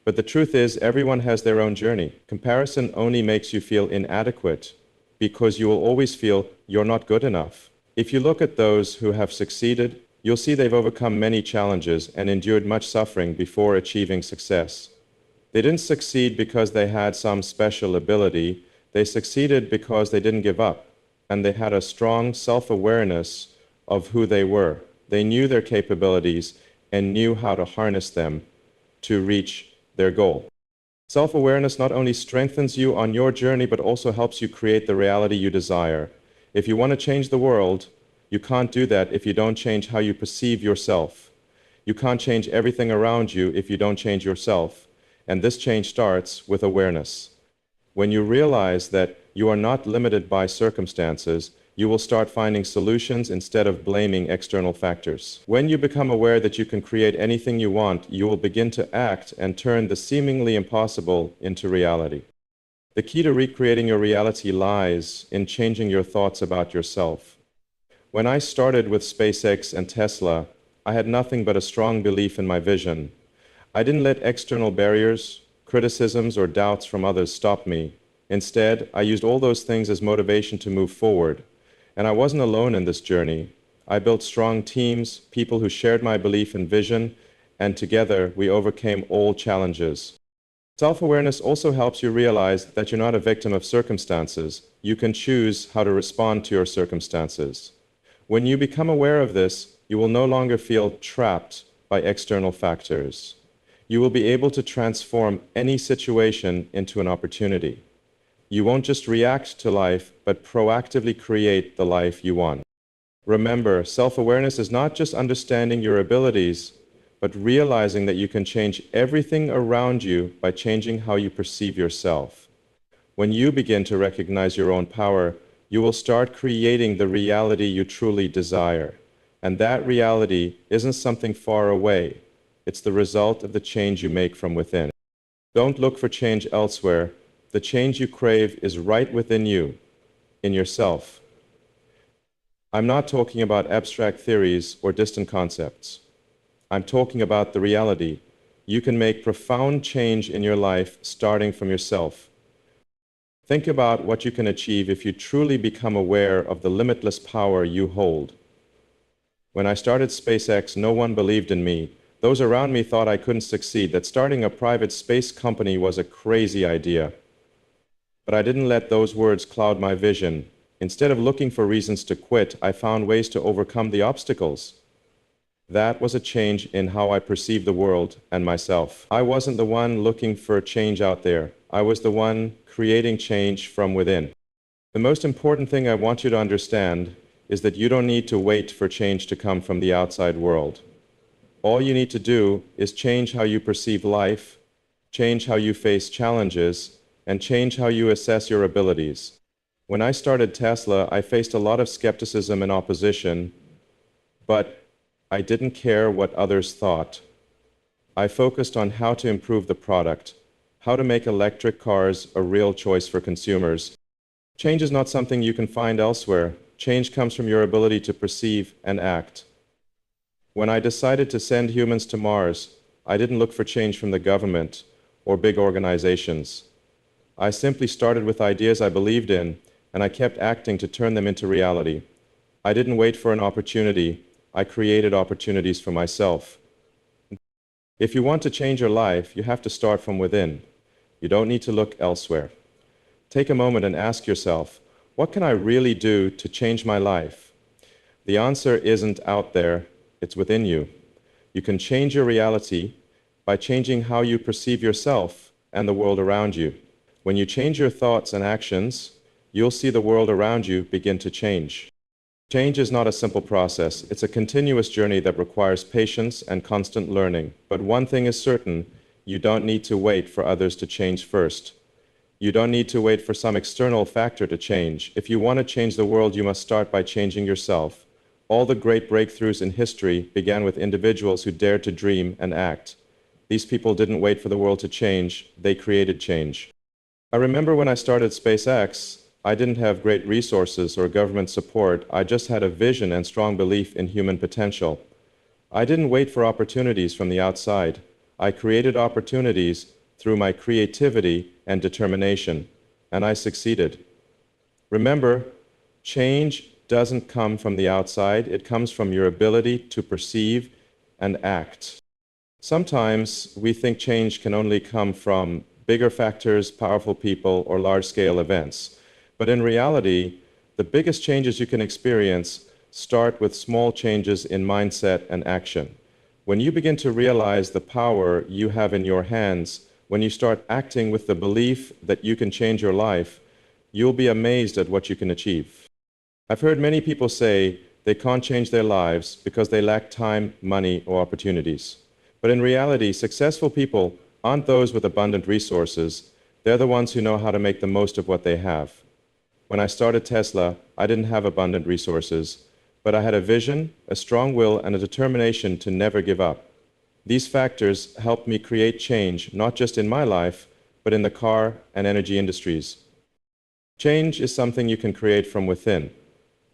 But the truth is, everyone has their own journey. Comparison only makes you feel inadequate because you will always feel you're not good enough. If you look at those who have succeeded, you'll see they've overcome many challenges and endured much suffering before achieving success. They didn't succeed because they had some special ability. They succeeded because they didn't give up, and they had a strong self-awareness of who they were. They knew their capabilities and knew how to harness them to reach their goal. Self-awareness not only strengthens you on your journey, but also helps you create the reality you desire. If you want to change the world, you can't do that if you don't change how you perceive yourself. You can't change everything around you if you don't change yourself. And this change starts with awareness. When you realize that you are not limited by circumstances, you will start finding solutions instead of blaming external factors. When you become aware that you can create anything you want, you will begin to act and turn the seemingly impossible into reality. The key to recreating your reality lies in changing your thoughts about yourself. When I started with SpaceX and Tesla, I had nothing but a strong belief in my vision. I didn't let external barriers, criticisms, or doubts from others stop me. Instead, I used all those things as motivation to move forward. And I wasn't alone in this journey. I built strong teams, people who shared my belief and vision, and together we overcame all challenges. Self-awareness also helps you realize that you're not a victim of circumstances. You can choose how to respond to your circumstances. When you become aware of this, you will no longer feel trapped by external factors. You will be able to transform any situation into an opportunity. You won't just react to life, but proactively create the life you want. Remember, self-awareness is not just understanding your abilities, but realizing that you can change everything around you by changing how you perceive yourself. When you begin to recognize your own power, you will start creating the reality you truly desire. And that reality isn't something far away. It's the result of the change you make from within. Don't look for change elsewhere. The change you crave is right within you, in yourself. I'm not talking about abstract theories or distant concepts. I'm talking about the reality. You can make profound change in your life starting from yourself. Think about what you can achieve if you truly become aware of the limitless power you hold. When I started SpaceX, no one believed in me. Those around me thought I couldn't succeed, that starting a private space company was a crazy idea. But I didn't let those words cloud my vision. Instead of looking for reasons to quit, I found ways to overcome the obstacles. That was a change in how I perceived the world and myself. I wasn't the one looking for change out there. I was the one creating change from within. The most important thing I want you to understand is that you don't need to wait for change to come from the outside world. All you need to do is change how you perceive life, change how you face challenges, and change how you assess your abilities. When I started Tesla, I faced a lot of skepticism and opposition, but I didn't care what others thought. I focused on how to improve the product, how to make electric cars a real choice for consumers. Change is not something you can find elsewhere. Change comes from your ability to perceive and act. When I decided to send humans to Mars, I didn't look for change from the government or big organizations. I simply started with ideas I believed in, and I kept acting to turn them into reality. I didn't wait for an opportunity. I created opportunities for myself. If you want to change your life, you have to start from within. You don't need to look elsewhere. Take a moment and ask yourself, what can I really do to change my life? The answer isn't out there, it's within you. You can change your reality by changing how you perceive yourself and the world around you. When you change your thoughts and actions, you'll see the world around you begin to change. Change is not a simple process. It's a continuous journey that requires patience and constant learning. But one thing is certain, you don't need to wait for others to change first. You don't need to wait for some external factor to change. If you want to change the world, you must start by changing yourself. All the great breakthroughs in history began with individuals who dared to dream and act. These people didn't wait for the world to change, they created change. I remember when I started SpaceX, I didn't have great resources or government support. I just had a vision and strong belief in human potential. I didn't wait for opportunities from the outside. I created opportunities through my creativity and determination, and I succeeded. Remember, change doesn't come from the outside, it comes from your ability to perceive and act. Sometimes we think change can only come from bigger factors, powerful people, or large-scale events. But in reality, the biggest changes you can experience start with small changes in mindset and action. When you begin to realize the power you have in your hands, when you start acting with the belief that you can change your life, you'll be amazed at what you can achieve. I've heard many people say they can't change their lives because they lack time, money, or opportunities. But in reality, successful people aren't those with abundant resources. They're the ones who know how to make the most of what they have. When I started Tesla, I didn't have abundant resources, but I had a vision, a strong will, and a determination to never give up. These factors helped me create change, not just in my life, but in the car and energy industries. Change is something you can create from within.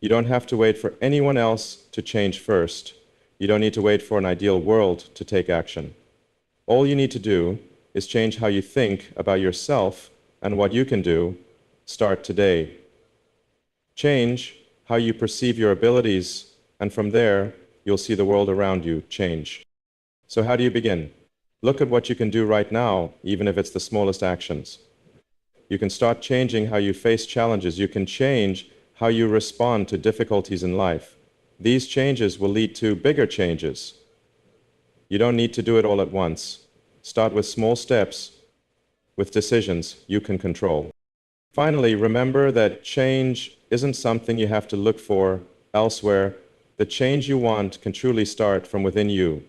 You don't have to wait for anyone else to change first. You don't need to wait for an ideal world to take action. All you need to do is change how you think about yourself and what you can do. Start today. Change how you perceive your abilities, and from there, you'll see the world around you change. So how do you begin? Look at what you can do right now, even if it's the smallest actions. You can start changing how you face challenges. You can change how you respond to difficulties in life. These changes will lead to bigger changes. You don't need to do it all at once. Start with small steps, with decisions you can control. Finally, remember that change isn't something you have to look for elsewhere. The change you want can truly start from within you.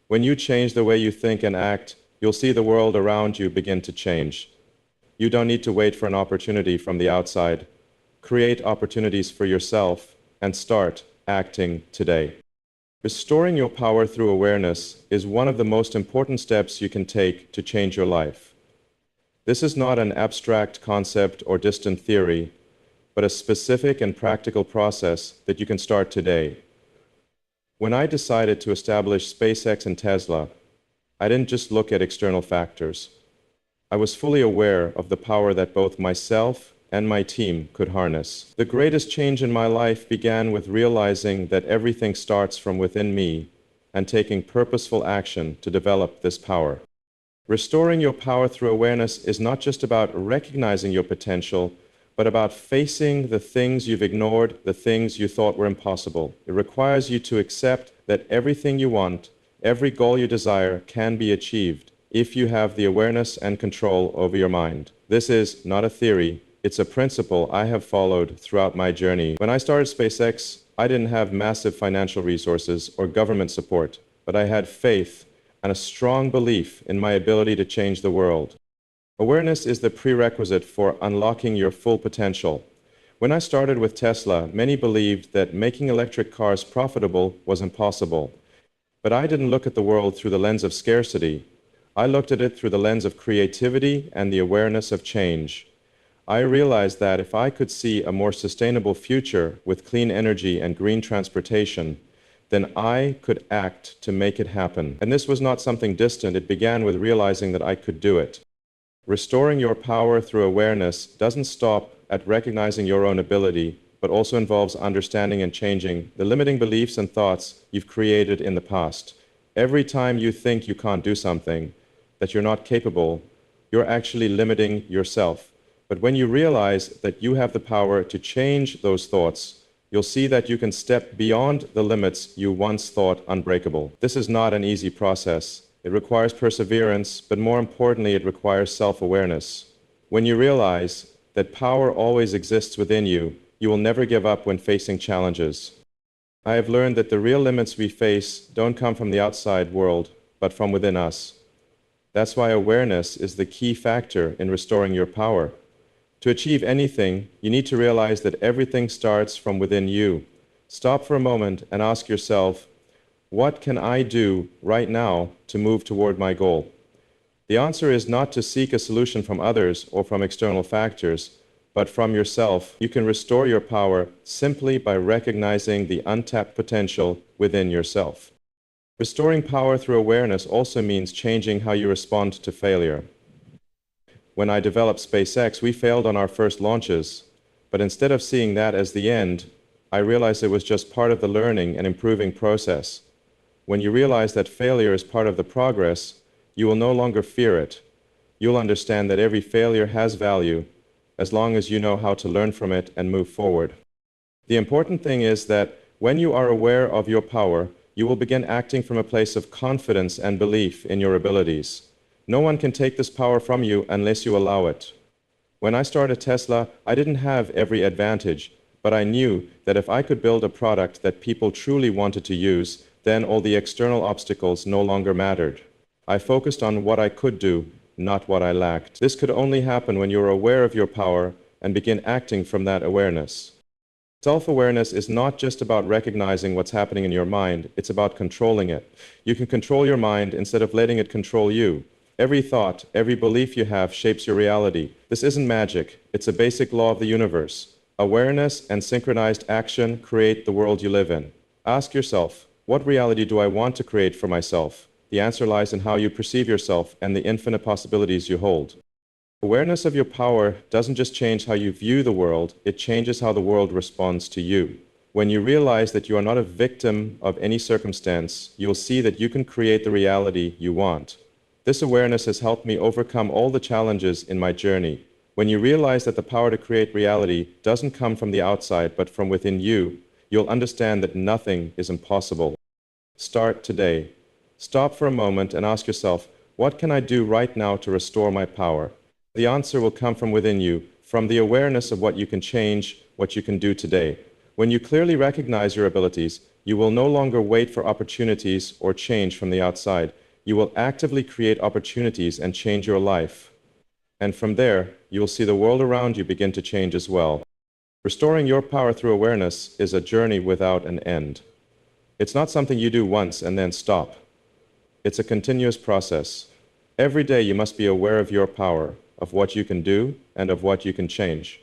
When you change the way you think and act, you'll see the world around you begin to change. You don't need to wait for an opportunity from the outside. create opportunities for yourself, and start acting today. Restoring your power through awareness is one of the most important steps you can take to change your life. This is not an abstract concept or distant theory, but a specific and practical process that you can start today. When I decided to establish SpaceX and Tesla, I didn't just look at external factors. I was fully aware of the power that both myself and my team could harness. The greatest change in my life began with realizing that everything starts from within me and taking purposeful action to develop this power. Restoring your power through awareness is not just about recognizing your potential, but about facing the things you've ignored, the things you thought were impossible. It requires you to accept that everything you want, every goal you desire, can be achieved if you have the awareness and control over your mind. This is not a theory. It's a principle I have followed throughout my journey. When I started SpaceX, I didn't have massive financial resources or government support, but I had faith and a strong belief in my ability to change the world. Awareness is the prerequisite for unlocking your full potential. When I started with Tesla, many believed that making electric cars profitable was impossible. But I didn't look at the world through the lens of scarcity. I looked at it through the lens of creativity and the awareness of change. I realized that if I could see a more sustainable future with clean energy and green transportation, then I could act to make it happen. And this was not something distant. It began with realizing that I could do it. Restoring your power through awareness doesn't stop at recognizing your own ability, but also involves understanding and changing the limiting beliefs and thoughts you've created in the past. Every time you think you can't do something, that you're not capable, you're actually limiting yourself. But when you realize that you have the power to change those thoughts, you'll see that you can step beyond the limits you once thought unbreakable. This is not an easy process. It requires perseverance, but more importantly, it requires self-awareness. When you realize that power always exists within you, you will never give up when facing challenges. I have learned that the real limits we face don't come from the outside world, but from within us. That's why awareness is the key factor in restoring your power. To achieve anything, you need to realize that everything starts from within you. Stop for a moment and ask yourself, what can I do right now to move toward my goal? The answer is not to seek a solution from others or from external factors, but from yourself. You can restore your power simply by recognizing the untapped potential within yourself. Restoring power through awareness also means changing how you respond to failure. When I developed SpaceX, we failed on our first launches, but instead of seeing that as the end, I realized it was just part of the learning and improving process. When you realize that failure is part of the progress, you will no longer fear it. You'll understand that every failure has value, as long as you know how to learn from it and move forward. The important thing is that when you are aware of your power, you will begin acting from a place of confidence and belief in your abilities. No one can take this power from you unless you allow it. When I started Tesla, I didn't have every advantage, but I knew that if I could build a product that people truly wanted to use, then all the external obstacles no longer mattered. I focused on what I could do, not what I lacked. This could only happen when you're aware of your power and begin acting from that awareness. Self-awareness is not just about recognizing what's happening in your mind, it's about controlling it. You can control your mind instead of letting it control you. Every thought, every belief you have shapes your reality. This isn't magic, it's a basic law of the universe. Awareness and synchronized action create the world you live in. Ask yourself, what reality do I want to create for myself? The answer lies in how you perceive yourself and the infinite possibilities you hold. Awareness of your power doesn't just change how you view the world, it changes how the world responds to you. When you realize that you are not a victim of any circumstance, you'll see that you can create the reality you want. This awareness has helped me overcome all the challenges in my journey. When you realize that the power to create reality doesn't come from the outside, but from within you, you'll understand that nothing is impossible. Start today. Stop for a moment and ask yourself, what can I do right now to restore my power? The answer will come from within you, from the awareness of what you can change, what you can do today. When you clearly recognize your abilities, you will no longer wait for opportunities or change from the outside. You will actively create opportunities and change your life. And from there, you will see the world around you begin to change as well. Restoring your power through awareness is a journey without an end. It's not something you do once and then stop. It's a continuous process. Every day you must be aware of your power, of what you can do, and of what you can change.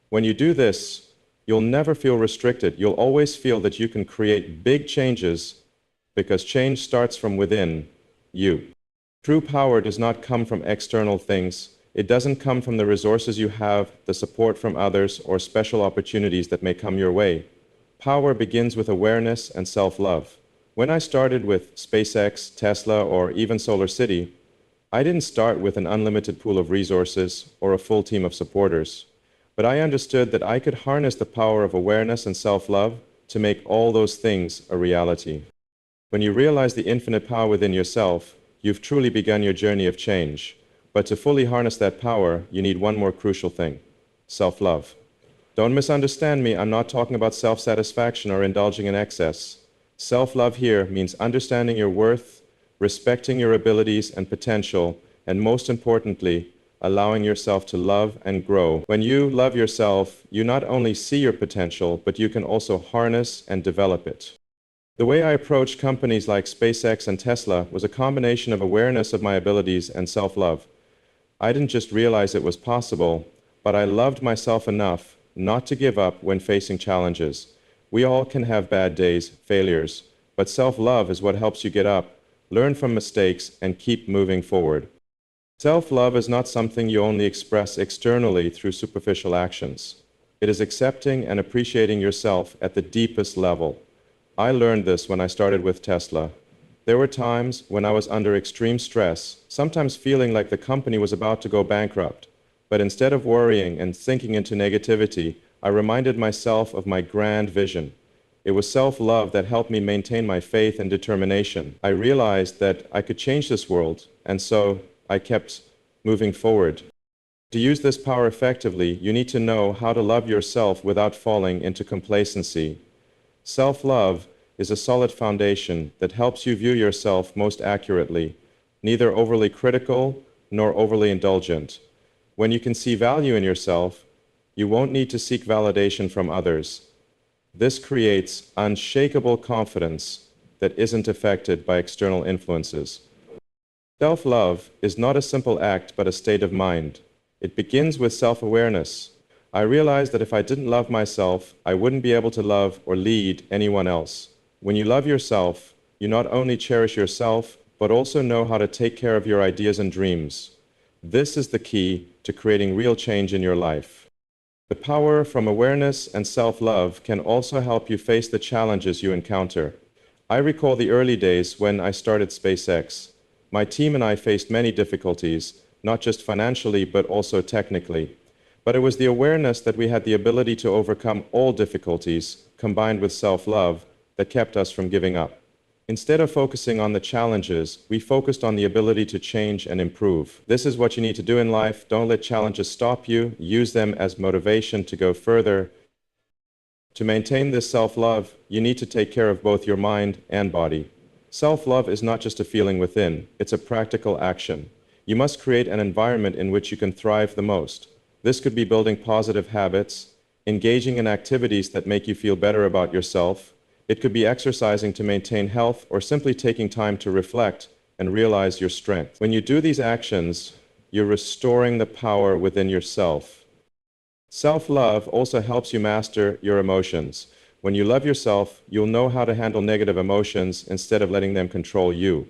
When you do this, you'll never feel restricted. You'll always feel that you can create big changes because change starts from within you. True power does not come from external things. It doesn't come from the resources you have, the support from others, or special opportunities that may come your way. Power begins with awareness and self-love. When I started with SpaceX, Tesla, or even Solar City, I didn't start with an unlimited pool of resources or a full team of supporters, but I understood that I could harness the power of awareness and self-love to make all those things a reality. When you realize the infinite power within yourself, you've truly begun your journey of change. But to fully harness that power, you need one more crucial thing: self-love. Don't misunderstand me, I'm not talking about self-satisfaction or indulging in excess. Self-love here means understanding your worth, respecting your abilities and potential, and most importantly, allowing yourself to love and grow. When you love yourself, you not only see your potential, but you can also harness and develop it. The way I approached companies like SpaceX and Tesla was a combination of awareness of my abilities and self-love. I didn't just realize it was possible, but I loved myself enough not to give up when facing challenges. We all can have bad days, failures, but self-love is what helps you get up, learn from mistakes, and keep moving forward. Self-love is not something you only express externally through superficial actions. It is accepting and appreciating yourself at the deepest level. I learned this when I started with Tesla. There were times when I was under extreme stress, sometimes feeling like the company was about to go bankrupt. But instead of worrying and sinking into negativity, I reminded myself of my grand vision. It was self-love that helped me maintain my faith and determination. I realized that I could change this world, and so I kept moving forward. To use this power effectively, you need to know how to love yourself without falling into complacency. Self-love is a solid foundation that helps you view yourself most accurately, neither overly critical nor overly indulgent. When you can see value in yourself, you won't need to seek validation from others. This creates unshakable confidence that isn't affected by external influences. Self-love is not a simple act, but a state of mind. It begins with self-awareness. I realized that if I didn't love myself, I wouldn't be able to love or lead anyone else. When you love yourself, you not only cherish yourself, but also know how to take care of your ideas and dreams. This is the key to creating real change in your life. The power from awareness and self-love can also help you face the challenges you encounter. I recall the early days when I started SpaceX. My team and I faced many difficulties, not just financially, but also technically. But it was the awareness that we had the ability to overcome all difficulties, combined with self-love, that kept us from giving up. Instead of focusing on the challenges, we focused on the ability to change and improve. This is what you need to do in life. Don't let challenges stop you. Use them as motivation to go further. To maintain this self-love, you need to take care of both your mind and body. Self-love is not just a feeling within, it's a practical action. You must create an environment in which you can thrive the most. This could be building positive habits, engaging in activities that make you feel better about yourself. It could be exercising to maintain health, or simply taking time to reflect and realize your strength. When you do these actions, you're restoring the power within yourself. Self-love also helps you master your emotions. When you love yourself, you'll know how to handle negative emotions instead of letting them control you.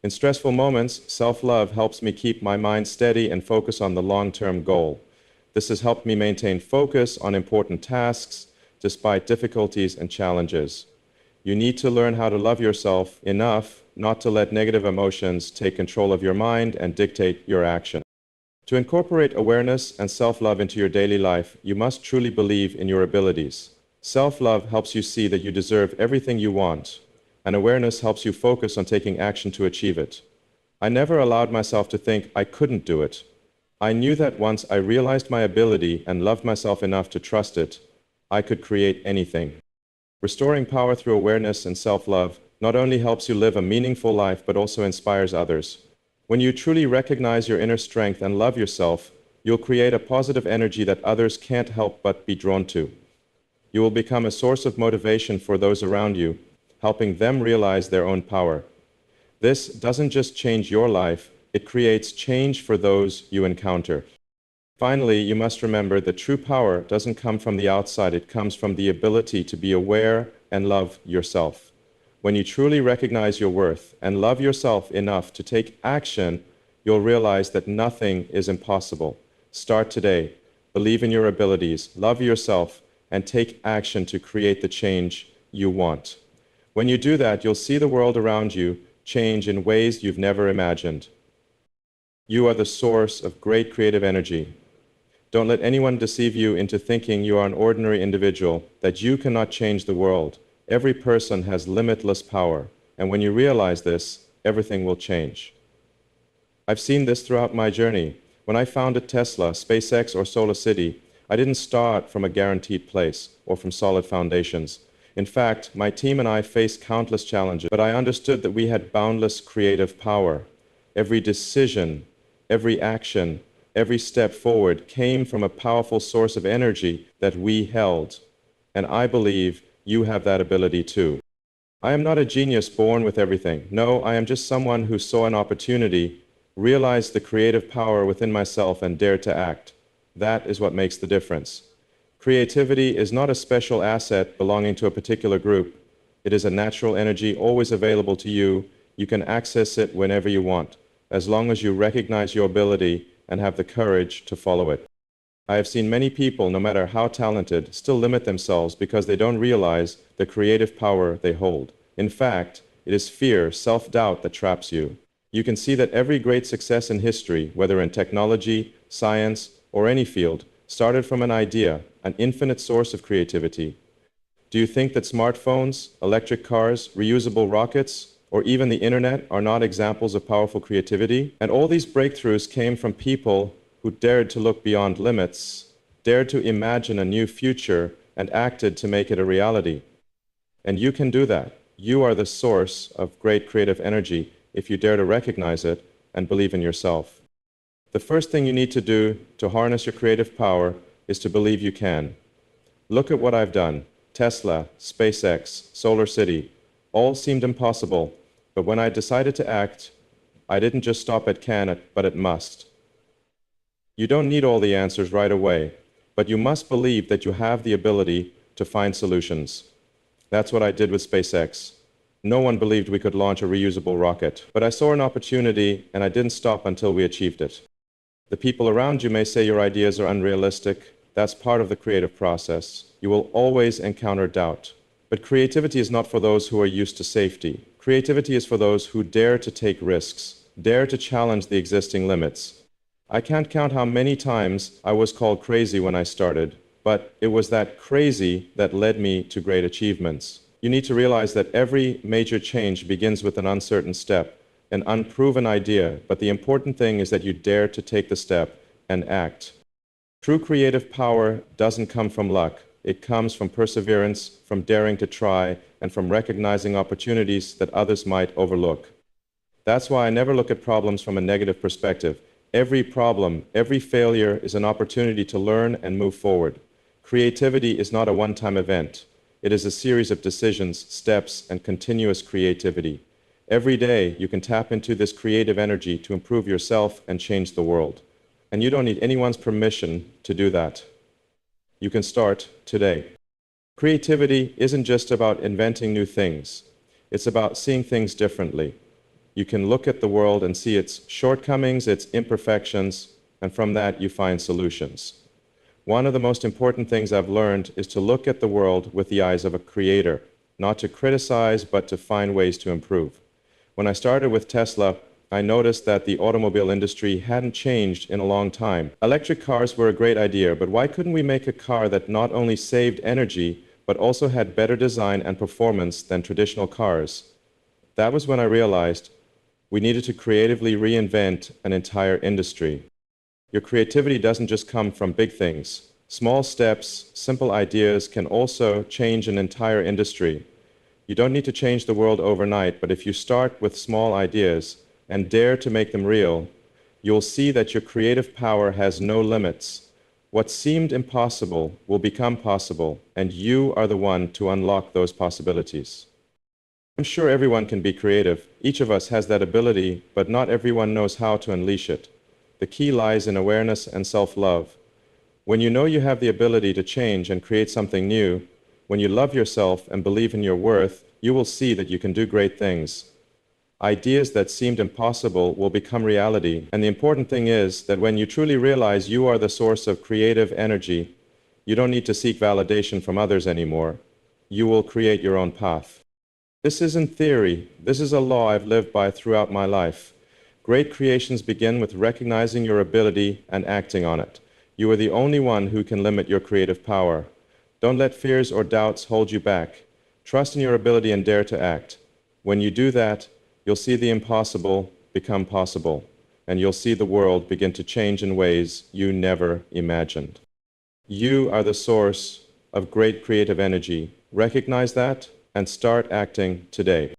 In stressful moments, self-love helps me keep my mind steady and focus on the long-term goal. This has helped me maintain focus on important tasks despite difficulties and challenges. You need to learn how to love yourself enough not to let negative emotions take control of your mind and dictate your action. To incorporate awareness and self-love into your daily life, you must truly believe in your abilities. Self-love helps you see that you deserve everything you want, and awareness helps you focus on taking action to achieve it. I never allowed myself to think I couldn't do it. I knew that once I realized my ability and loved myself enough to trust it, I could create anything. Restoring power through awareness and self-love not only helps you live a meaningful life, but also inspires others. When you truly recognize your inner strength and love yourself, You'll create a positive energy that others can't help but be drawn to. You will become a source of motivation for those around you, helping them realize their own power. This doesn't just change your life, it creates change for those you encounter. Finally, you must remember that true power doesn't come from the outside, it comes from the ability to be aware and love yourself. When you truly recognize your worth and love yourself enough to take action, you'll realize that nothing is impossible. Start today. Believe in your abilities, love yourself, and take action to create the change you want. When you do that, you'll see the world around you change in ways you've never imagined. You are the source of great creative energy. Don't let anyone deceive you into thinking you are an ordinary individual, that you cannot change the world. Every person has limitless power, and when you realize this, everything will change. I've seen this throughout my journey. When I founded Tesla, SpaceX, or Solar City, I didn't start from a guaranteed place or from solid foundations. In fact, my team and I faced countless challenges, but I understood that we had boundless creative power. Every decision, every action, every step forward came from a powerful source of energy that we held. And I believe you have that ability too. I am not a genius born with everything. No, I am just someone who saw an opportunity, realized the creative power within myself, and dared to act. That is what makes the difference. Creativity is not a special asset belonging to a particular group. It is a natural energy always available to you. You can access it whenever you want, as long as you recognize your ability and have the courage to follow it. I have seen many people, no matter how talented, still limit themselves because they don't realize the creative power they hold. In fact, it is fear, self-doubt that traps you. You can see that every great success in history, whether in technology, science, or any field, started from an idea, an infinite source of creativity. Do you think that smartphones, electric cars, reusable rockets, or even the internet are not examples of powerful creativity? And all these breakthroughs came from people who dared to look beyond limits, dared to imagine a new future, and acted to make it a reality. And you can do that. You are the source of great creative energy if you dare to recognize it and believe in yourself. The first thing you need to do to harness your creative power is to believe you can. Look at what I've done. Tesla, SpaceX, Solar City, all seemed impossible, but when I decided to act, I didn't just stop at can, but at must. You don't need all the answers right away, but you must believe that you have the ability to find solutions. That's what I did with SpaceX. No one believed we could launch a reusable rocket, but I saw an opportunity and I didn't stop until we achieved it. The people around you may say your ideas are unrealistic. That's part of the creative process. You will always encounter doubt. But creativity is not for those who are used to safety. Creativity is for those who dare to take risks, dare to challenge the existing limits. I can't count how many times I was called crazy when I started, but it was that crazy that led me to great achievements. You need to realize that every major change begins with an uncertain step, an unproven idea, but the important thing is that you dare to take the step and act. True creative power doesn't come from luck. It comes from perseverance, from daring to try, and from recognizing opportunities that others might overlook. That's why I never look at problems from a negative perspective. Every problem, every failure is an opportunity to learn and move forward. Creativity is not a one-time event. It is a series of decisions, steps, and continuous creativity. Every day, you can tap into this creative energy to improve yourself and change the world. And you don't need anyone's permission to do that. You can start today. Creativity isn't just about inventing new things. It's about seeing things differently. You can look at the world and see its shortcomings, its imperfections, and from that you find solutions. One of the most important things I've learned is to look at the world with the eyes of a creator, not to criticize, but to find ways to improve. When I started with Tesla, I noticed that the automobile industry hadn't changed in a long time. Electric cars were a great idea, but why couldn't we make a car that not only saved energy, but also had better design and performance than traditional cars? That was when I realized we needed to creatively reinvent an entire industry. Your creativity doesn't just come from big things. Small steps, simple ideas can also change an entire industry. You don't need to change the world overnight, but if you start with small ideas and dare to make them real, You'll see that your creative power has no limits. What seemed impossible will become possible, and you are the one to unlock those possibilities. I'm sure everyone can be creative. Each of us has that ability, but not everyone knows how to unleash it. The key lies in awareness and self-love. When you know you have the ability to change and create something new, when you love yourself and believe in your worth, you will see that you can do great things. Ideas that seemed impossible will become reality, and the important thing is that when you truly realize you are the source of creative energy, you don't need to seek validation from others anymore. You will create your own path. This isn't theory. This is a law I've lived by throughout my life. Great creations begin with recognizing your ability and acting on it. You are the only one who can limit your creative power. Don't let fears or doubts hold you back. Trust in your ability and dare to act. When you do that, you'll see the impossible become possible, and you'll see the world begin to change in ways you never imagined. You are the source of great creative energy. Recognize that and start acting today.